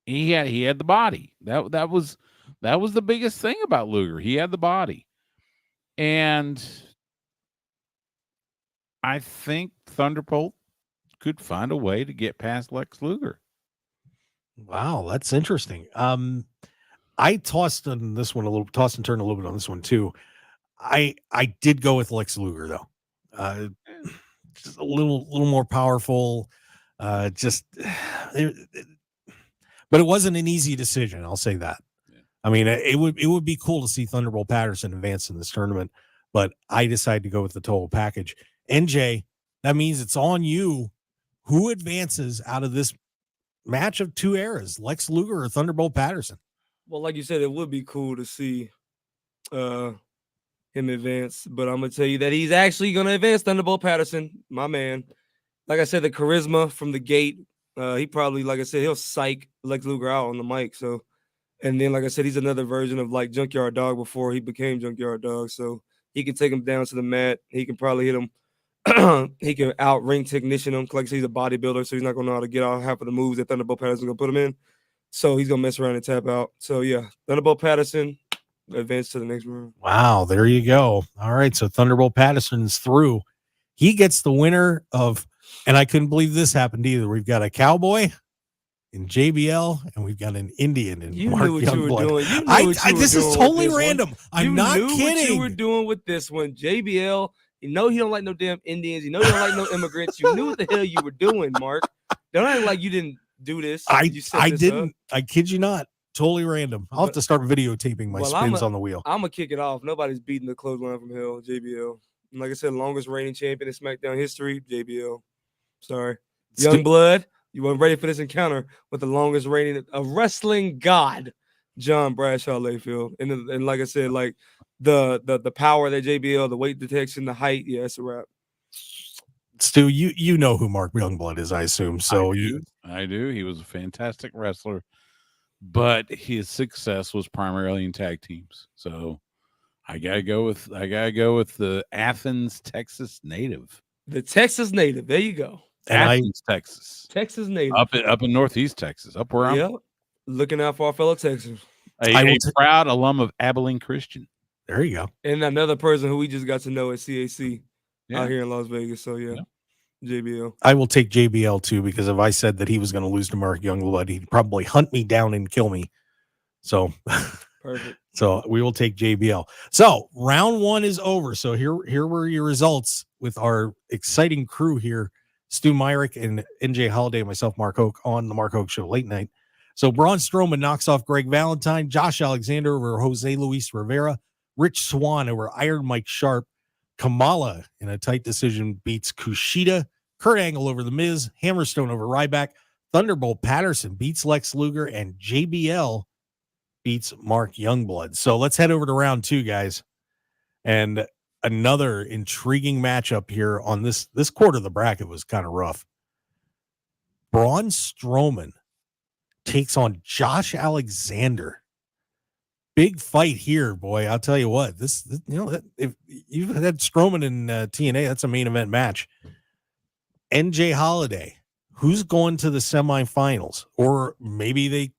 He had the body. That was the biggest thing about Luger. He had the body. And I think Thunderbolt could find a way to get past Lex Luger. Wow, that's interesting. I tossed on this one tossed and turned a little bit on this one too. I did go with Lex Luger though. Just a little more powerful. But it wasn't an easy decision. I'll say that. Yeah. I mean, it would be cool to see Thunderbolt Patterson advance in this tournament, but I decided to go with the total package. NJ, that means it's on you. Who advances out of this match of two eras, Lex Luger or Thunderbolt Patterson? Well, like you said, it would be cool to see him advance, but I'm gonna tell you that he's actually gonna advance. Thunderbolt Patterson, my man. Like I said, the charisma from the gate. He probably, like I said, he'll psych Lex Luger out on the mic. So, and then, like I said, he's another version of like Junkyard Dog before he became Junkyard Dog. So he can take him down to the mat. He can probably hit him. He can out ring technician him. Like I said, he's a bodybuilder, so he's not gonna know how to get out half of the moves that Thunderbolt Patterson's gonna put him in. So he's gonna mess around and tap out. So yeah, Thunderbolt Patterson advance to the next round. Wow, there you go. All right, so Thunderbolt Patterson's through. He gets the winner of, and I couldn't believe this happened either. We've got a cowboy in JBL, and we've got an Indian in Mark Youngblood. This is totally random. I'm not kidding. What you were doing with this one, JBL. You know he don't like no damn Indians. You know he don't like no immigrants. You knew what the hell you were doing, Mark. Don't act like you didn't do this. I didn't. I kid you not. Totally random. I'll have to start videotaping my spins on the wheel. I'm going to kick it off. Nobody's beating the clothesline from hell, JBL. And like I said, longest reigning champion in SmackDown history, JBL. Sorry. Youngblood, you weren't ready for this encounter with the longest reigning of wrestling god, John Bradshaw Layfield. And like I said, like the power that JBL, the weight detection, the height, yeah, it's a wrap. Stu, you know who Mark Youngblood is, I assume. So I do. He was a fantastic wrestler, but his success was primarily in tag teams. So I gotta go with the Athens, Texas native. The Texas native. There you go. Athens, Texas. Texas native. Up in Northeast Texas. Up where I'm looking out for our fellow Texans. A proud alum of Abilene Christian. There you go. And another person who we just got to know at CAC out here in Las Vegas. So, yeah. JBL. I will take JBL too, because if I said that he was going to lose to Mark Youngblood, he'd probably hunt me down and kill me. So perfect. So we will take JBL. So round 1 is over. So here were your results with our exciting crew here. Stu Myrick and NJ Holiday, myself, Mark Hoke, on the Mark Hoke Show late night. So Braun Strowman knocks off Greg Valentine, Josh Alexander over Jose Luis Rivera, Rich Swann over Iron Mike Sharp, Kamala in a tight decision beats Kushida, Kurt Angle over The Miz, Hammerstone over Ryback, Thunderbolt Patterson beats Lex Luger, and JBL beats Mark Youngblood. So let's head over to round 2, guys. And another intriguing matchup here on this quarter of the bracket was kind of rough. Braun Strowman takes on Josh Alexander. Big fight here, boy. I'll tell you what, this if you've had Strowman in TNA, that's a main event match. NJ Holiday, who's going to the semifinals? Or maybe they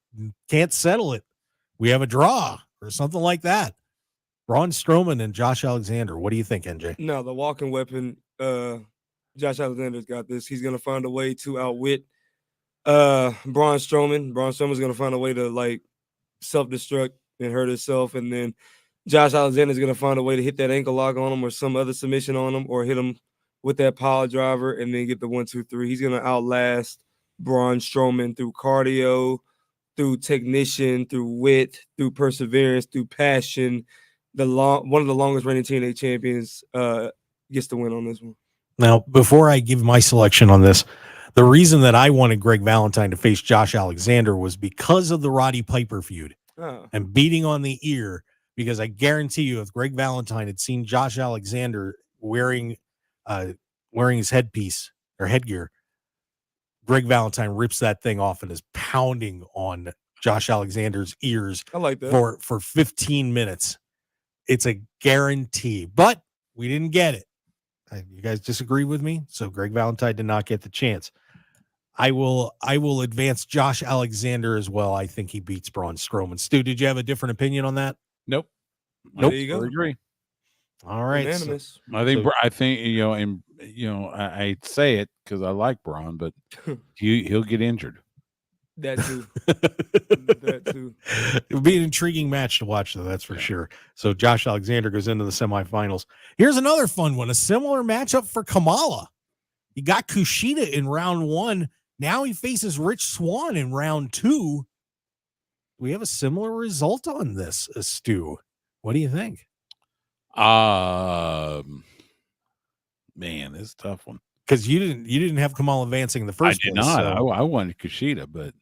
can't settle it. We have a draw or something like that. Braun Strowman and Josh Alexander. What do you think, NJ? No, the walking weapon, Josh Alexander's got this. He's going to find a way to outwit Braun Strowman. Braun Strowman's going to find a way to, self-destruct and hurt himself. And then Josh Alexander's going to find a way to hit that ankle lock on him or some other submission on him or hit him with that power driver and then get the 1, 2, 3. He's going to outlast Braun Strowman through cardio, through technician, through wit, through perseverance, through passion. One of the longest reigning TNA champions gets the win on this one. Now, before I give my selection on this, the reason that I wanted Greg Valentine to face Josh Alexander was because of the Roddy Piper feud and beating on the ear, because I guarantee you if Greg Valentine had seen Josh Alexander wearing his headpiece or headgear, Greg Valentine rips that thing off and is pounding on Josh Alexander's ears I like that. for 15 minutes. It's a guarantee, but we didn't get it. You guys disagree with me? So Greg Valentine did not get the chance. I will advance Josh Alexander as well. I think he beats Braun Strowman. Stu, did you have a different opinion on that? Nope. There you go. I agree. All right. Unanimous. I think I say it because I like Braun, but he'll get injured. That too. That too. It would be an intriguing match to watch, though, that's for sure. So Josh Alexander goes into the semifinals. Here's another fun one, a similar matchup for Kamala. He got Kushida in round 1. Now he faces Rich Swann in round 2. We have a similar result on this, Stu. What do you think? Man, it's a tough one. Because you didn't have Kamala advancing in the first place. I did not. So. I wanted Kushida, but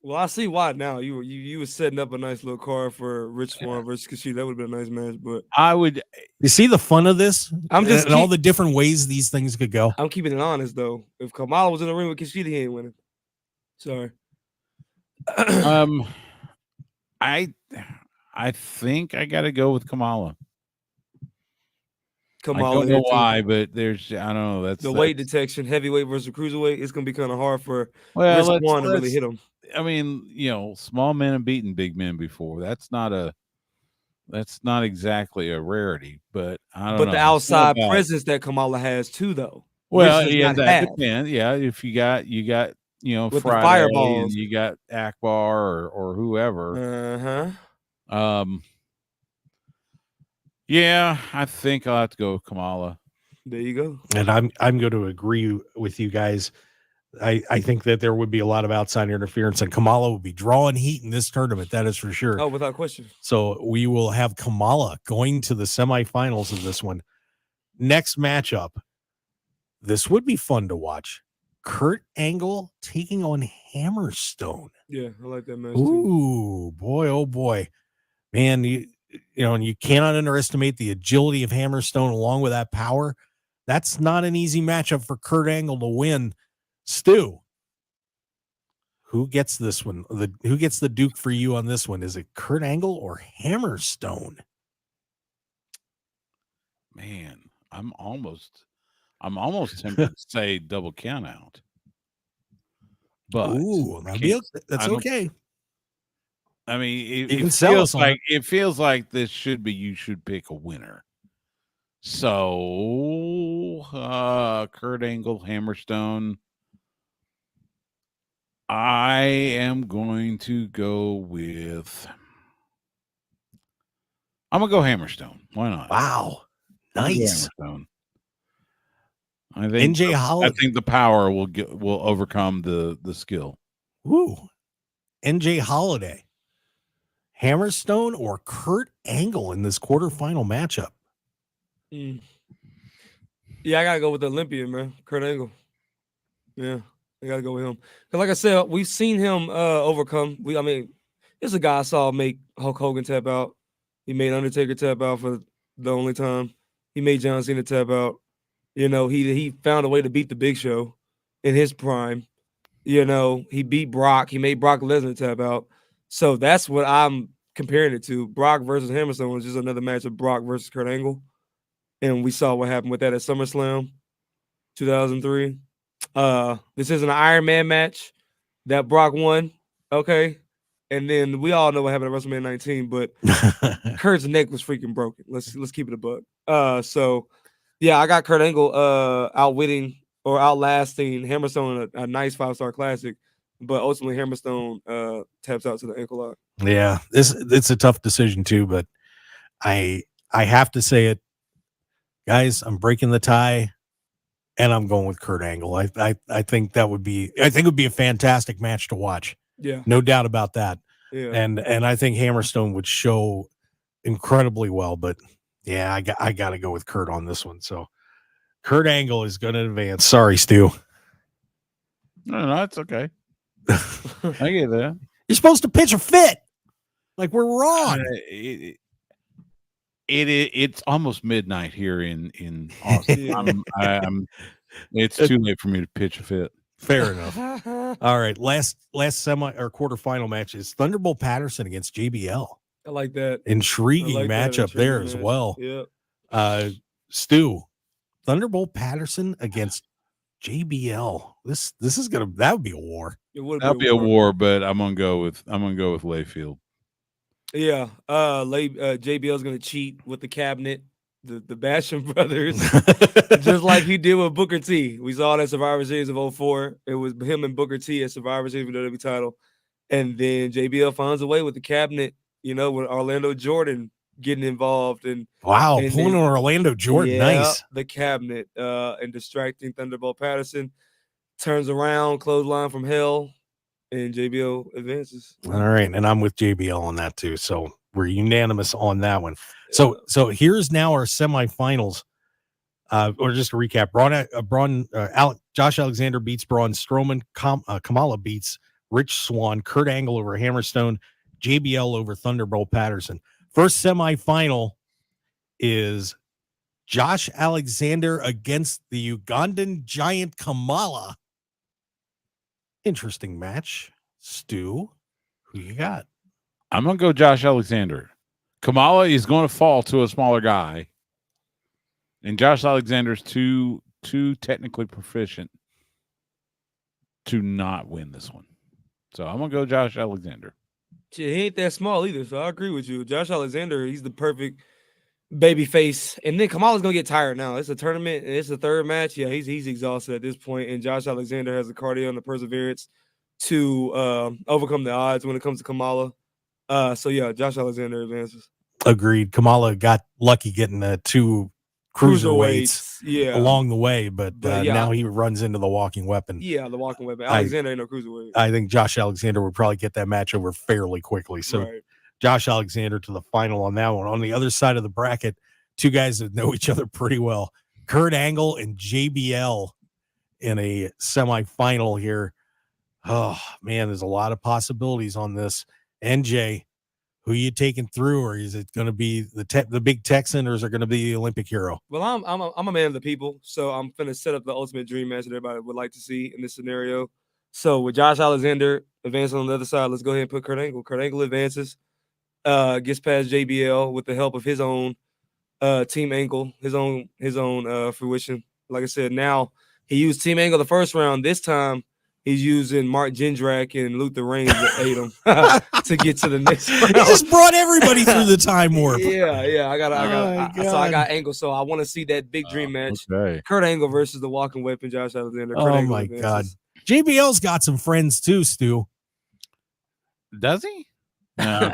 well, I see why now. You were setting up a nice little card for Rich Swann versus Kushida. That would have been a nice match, but I would. You see the fun of this? And all the different ways these things could go. I'm keeping it honest though. If Kamala was in the ring with Kushida, he ain't winning. Sorry. I think I got to go with Kamala. I Kamala. don't know why, but I don't know. That's the weight detection, heavyweight versus cruiserweight. It's gonna be kind of hard for Rich Swann to really hit him. I mean, small men have beaten big men before. That's not exactly a rarity, but I don't know. But the outside presence that Kamala has too, though. Well, yeah, that depends. Yeah, if you got with Friday, the fireballs, and you got Akbar or whoever. Yeah, I think I'll have to go with Kamala. There you go. And I'm going to agree with you guys. I think that there would be a lot of outside interference, and Kamala would be drawing heat in this tournament. That is for sure. Oh, without question. So we will have Kamala going to the semifinals of this one. Next matchup. This would be fun to watch. Kurt Angle taking on Hammerstone. Yeah, I like that match. Ooh, boy, oh boy. Man, and you cannot underestimate the agility of Hammerstone along with that power. That's not an easy matchup for Kurt Angle to win. Stu, who gets this one? Who gets the Duke for you on this one? Is it Kurt Angle or Hammerstone? Man, I'm almost tempted to say double count out. But that's okay. I mean, it feels like this should be. You should pick a winner. So, Kurt Angle, Hammerstone. I am going to go with. I'm gonna go Hammerstone. Why not? Wow, nice. I think NJ Holiday. I think the power will overcome the skill. Woo, NJ Holiday, Hammerstone, or Kurt Angle in this quarterfinal matchup. Yeah, I gotta go with the Olympian, man, Kurt Angle. Yeah, I gotta go with him. Cause like I said, we've seen him overcome. I mean, it's a guy I saw make Hulk Hogan tap out. He made Undertaker tap out for the only time. He made John Cena tap out. You know, he found a way to beat the Big Show in his prime. You know, he beat Brock. He made Brock Lesnar tap out. So that's what I'm comparing it to. Brock versus Hammerstone was just another match of Brock versus Kurt Angle. And we saw what happened with that at SummerSlam 2003. This is an Iron Man match that Brock won. Okay. And then we all know what happened at WrestleMania 19, but Kurt's neck was freaking broken. Let's keep it a buck. So yeah, I got Kurt Angle outwitting or outlasting Hammerstone in a nice 5-star classic, but ultimately Hammerstone taps out to the ankle lock. Yeah, it's a tough decision too, but I have to say it, guys. I'm breaking the tie, and I'm going with Kurt Angle. I think it would be a fantastic match to watch. Yeah, no doubt about that. Yeah, and I think Hammerstone would show incredibly well, but yeah, I got to go with Kurt on this one. So Kurt Angle is going to advance. Sorry, Stu. No, it's okay. I get that. You're supposed to pitch a fit. Like, we're wrong. It's almost midnight here in Austin. It's too late for me to pitch a fit. Fair enough. All right, last semi or quarterfinal match is Thunderbolt Patterson against JBL. I like that. Intriguing matchup there as well. Yeah. Stu, Thunderbolt Patterson against JBL. That would be a war. That'd be a war, but I'm gonna go with Layfield. Yeah. JBL is gonna cheat with the cabinet, the Basham brothers, just like he did with Booker T. We saw that Survivor Series of 2004. It was him and Booker T at Survivor Series for the WWE title. And then JBL finds a way with the cabinet, with Orlando Jordan getting involved. And pulling on Orlando Jordan. Nice. The cabinet and distracting Thunderbolt Patterson. Turns around, clothesline from hell, and JBL advances. All right. And I'm with JBL on that too. So we're unanimous on that one. So here's now our semifinals. Or just to recap, Josh Alexander beats Braun Strowman. Kamala beats Rich Swann. Kurt Angle over Hammerstone. JBL over Thunderbolt Patterson. First semifinal is Josh Alexander against the Ugandan giant Kamala. Interesting match. Stu, who you got? I'm going to go Josh Alexander. Kamala is going to fall to a smaller guy. And Josh Alexander's too technically proficient to not win this one. So I'm going to go Josh Alexander. He ain't that small either, so I agree with you. Josh Alexander, he's the perfect baby face. And then Kamala's going to get tired now. It's a tournament, and it's the third match. Yeah, he's exhausted at this point, and Josh Alexander has the cardio and the perseverance to overcome the odds when it comes to Kamala. So, yeah, Josh Alexander advances. Agreed. Kamala got lucky getting the two cruiserweights along the way, but now he runs into the walking weapon. Yeah, the walking weapon. Alexander ain't no cruiserweight. I think Josh Alexander would probably get that match over fairly quickly. So Josh Alexander to the final on that one. On the other side of the bracket, two guys that know each other pretty well, Kurt Angle and JBL in a semifinal here. Oh, man, there's a lot of possibilities on this. NJ, who are you taking through, or is it going to be the big Texan, or is it going to be the Olympic hero? Well, I'm a man of the people, so I'm going to set up the ultimate dream match that everybody would like to see in this scenario. So with Josh Alexander advancing on the other side, let's go ahead and put Kurt Angle. Kurt Angle advances, gets past JBL with the help of his own Team Angle, his own fruition. Like I said, now he used Team Angle the first round. This time he's using Mark Jindrak and Luther Reigns to aid him to get to the next round. He just brought everybody through the time warp. Yeah. I got Angle. So I want to see that big dream match. Okay. Kurt Angle versus the walking weapon, Josh Alexander. Kurt Oh Angle my advances. God. JBL's got some friends too, Stu. Does he? No.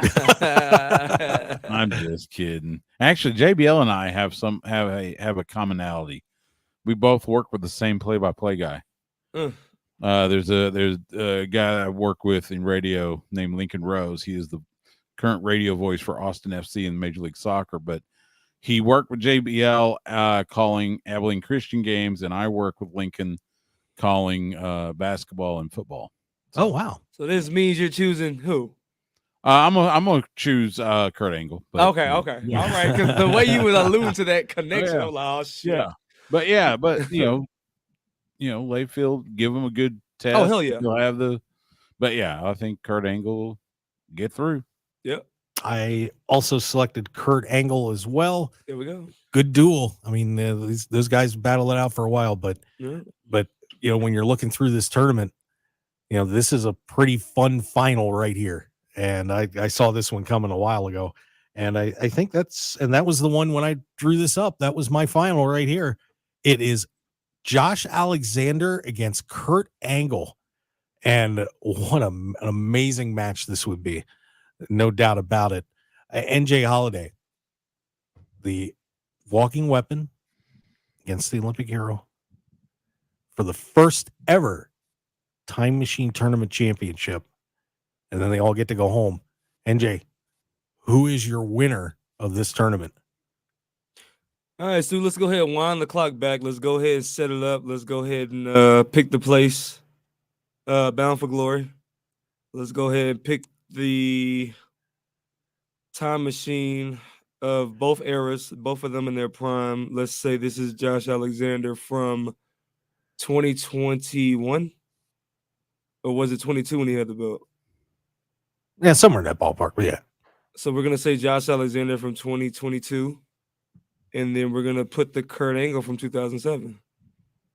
I'm just kidding. Actually, JBL and I have a commonality. We both work with the same play-by-play guy. There's a guy I work with in radio named Lincoln Rose. He is the current radio voice for Austin FC in Major League Soccer, but he worked with JBL calling Abilene Christian games, and I work with Lincoln calling basketball and football. Oh wow! So this means you're choosing who? I'm gonna choose Kurt Angle. But, okay, all right. Because the way you would allude to that connection, I'm like, oh shit. But you know, Layfield, give him a good test. Oh hell yeah! You'll have but yeah, I think Kurt Angle will get through. Yep. I also selected Kurt Angle as well. There we go. Good duel. I mean, those guys battled it out for a while, but you know, when you're looking through this tournament, you know, this is a pretty fun final right here. And I saw this one coming a while ago, and I think that was the one when I drew this up. That was my final right here. It is Josh Alexander against Kurt Angle, and what an amazing match this would be, no doubt about it. NJ Holiday, the walking weapon against the Olympic hero for the first ever Time Machine Tournament Championship. And then they all get to go home. NJ, who is your winner of this tournament? All right, Stu, let's go ahead and wind the clock back. Let's go ahead and set it up. Let's go ahead and pick the place. Bound for Glory. Let's go ahead and pick the time machine of both eras, both of them in their prime. Let's say this is Josh Alexander from 2021. Or was it 22 when he had the belt? Yeah, somewhere in that ballpark, but yeah. So we're going to say Josh Alexander from 2022, and then we're going to put the Kurt Angle from 2007,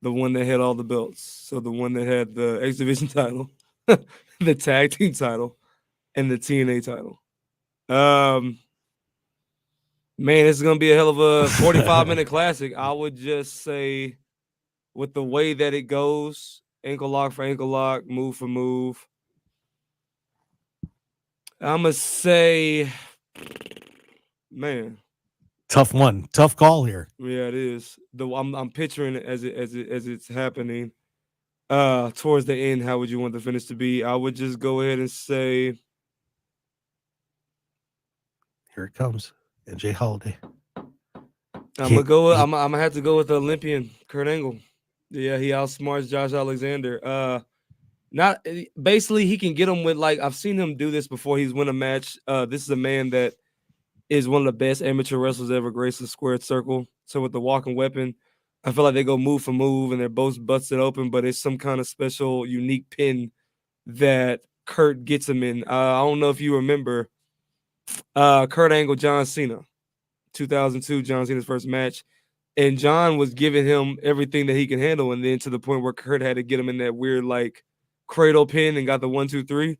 the one that had all the belts. So the one that had the X Division title, the tag team title, and the TNA title. Man, this is going to be a hell of a 45-minute classic. I would just say with the way that it goes, ankle lock for ankle lock, move for move, I'm gonna say, man, tough one, tough call here. Yeah, it is. I'm picturing it as it's happening. Towards the end, how would you want the finish to be? I would just go ahead and say, here it comes, NJ Holiday. I'm gonna have to go with the Olympian Kurt Angle. Yeah, he outsmarts Josh Alexander. Not basically he can get him with, like, I've seen him do this before. He's won a match. This is a man that is one of the best amateur wrestlers ever graced the squared circle. So with the walking weapon, I feel like they go move for move and they're both busted open, but it's some kind of special, unique pin that Kurt gets him in. I don't know if you remember Kurt Angle, John Cena, 2002, John Cena's first match. And John was giving him everything that he can handle. And then to the point where Kurt had to get him in that weird, like, cradle pin and got the 1, 2, 3.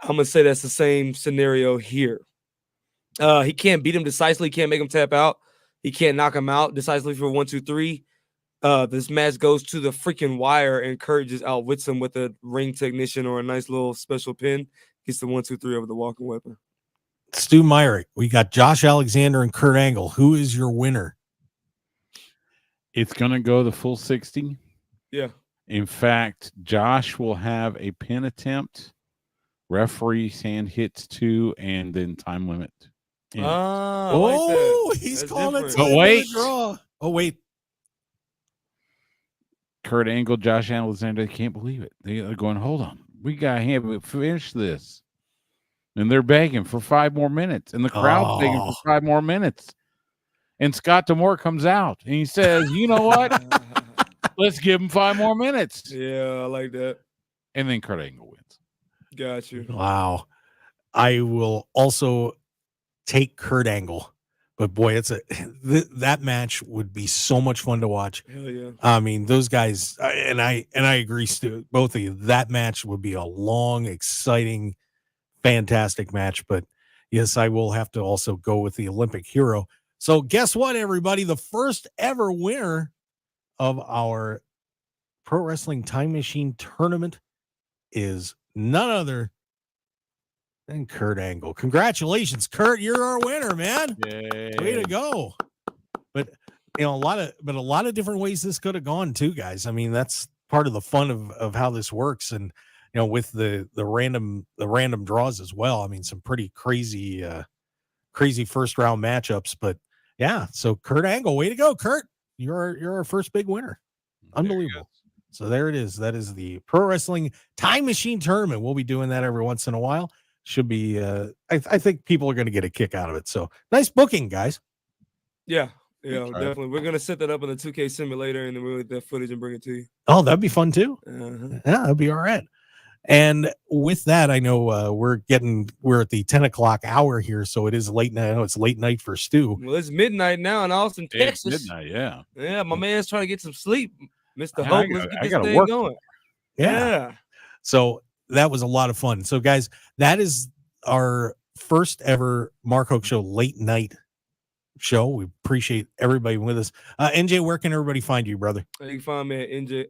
I'm gonna say that's the same scenario here. He can't beat him decisively, can't make him tap out, he can't knock him out decisively for 1, 2, 3. This match goes to the freaking wire, and Kurt just outwits him with a ring technician or a nice little special pin. Gets the 1, 2, 3 over the walking weapon. Stu Myrick, we got Josh Alexander and Kurt Angle. Who is your winner? It's gonna go the full 60. Yeah. In fact, Josh will have a pin attempt, referee's hand hits 2, and then time limit. He's calling it. But wait. Draw. Oh, wait. Kurt Angle, Josh Alexander, they can't believe it. They're going, hold on. We got to finish this. And they're begging for 5 more minutes. And the crowd's begging for 5 more minutes. And Scott D'Amore comes out and he says, you know what? Let's give him 5 more minutes. Yeah, I like that. And then Kurt Angle wins. Got you. Wow. I will also take Kurt Angle, but boy, that match would be so much fun to watch. Hell yeah. I mean, those guys, and I agree, Stu, both of you, that match would be a long, exciting, fantastic match. But yes, I will have to also go with the Olympic hero. So guess what, everybody? The first ever winner of our Pro Wrestling Time Machine tournament is none other than Kurt Angle. Congratulations, Kurt. You're our winner, man. Yay. Way to go. But a lot of different ways this could have gone too, guys. I mean, that's part of the fun of how this works. And with the random draws as well. I mean, some pretty crazy first round matchups. But yeah, so Kurt Angle, way to go, Kurt. You're our first big winner. Unbelievable. So there it is. That is the Pro Wrestling Time Machine tournament. We'll be doing that every once in a while. Should be I think people are going to get a kick out of it. So nice booking, guys. Yeah, definitely. We're gonna set that up in the 2K simulator and then we'll get that footage and bring it to you. Oh, that'd be fun too. Uh-huh. Yeah, that'd be all right. And with that, I know we're at the 10 o'clock hour here, so it is late night. I know it's late night for Stu. Well, it's midnight now in Austin, Texas. It's midnight, yeah. Yeah, my man's trying to get some sleep. Mr. Hoke, let's get this thing work. going. Yeah. So that was a lot of fun. So guys, that is our first ever Mark Hoke Show late night show. We appreciate everybody with us. NJ, where can everybody find you, brother? You can find me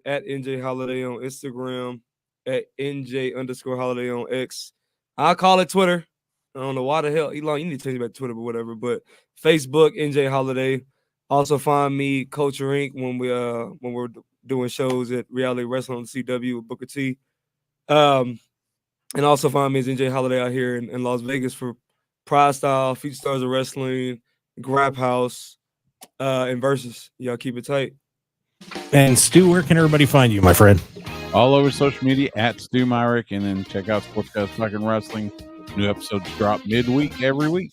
at NJ Holiday on Instagram, at NJ_Holiday on X. I call it Twitter. I don't know why the hell, Elon, you need to tell me about Twitter, but whatever. But Facebook, NJ Holiday. Also find me, Culture Inc. when we're doing shows at Reality Wrestling on CW with Booker T. And also find me as NJ Holiday out here in Las Vegas for Pride Style, Future Stars of Wrestling, Grab House, and Versus. Y'all keep it tight. And Stu, where can everybody find you, my friend? All over social media at Stu Myrick, and then check out Sportscast Fucking Wrestling. New episodes drop midweek every week.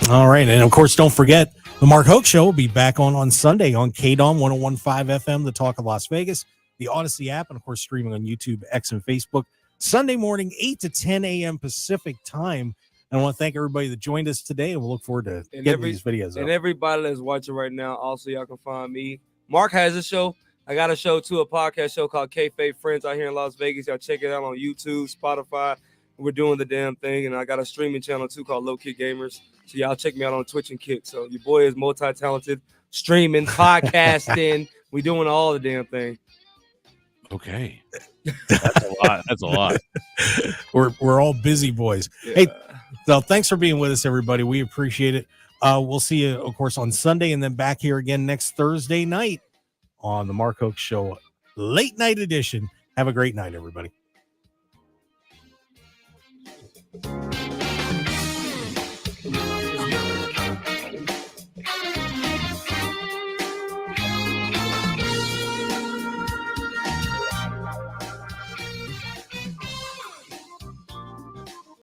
All right. And of course, don't forget the Mark Hoke Show will be back on Sunday on KDAWN 101.5 FM, the Talk of Las Vegas, the Odyssey app, and of course, streaming on YouTube, X, and Facebook. Sunday morning, 8 to 10 a.m. Pacific time. And I want to thank everybody that joined us today, and we'll look forward to getting these videos up. And everybody that's watching right now, also, y'all can find me. Mark has a show. I got a show, too, a podcast show called Kayfabe Friends out here in Las Vegas. Y'all check it out on YouTube, Spotify. We're doing the damn thing. And I got a streaming channel, too, called Low Kick Gamers. So y'all check me out on Twitch and Kick. So your boy is multi-talented, streaming, podcasting. We doing all the damn thing. Okay. That's a lot. That's a lot. We're all busy boys. Yeah. Hey, so thanks for being with us, everybody. We appreciate it. We'll see you, of course, on Sunday and then back here again next Thursday night on the Mark Hoke Show late night edition. Have a great night, everybody.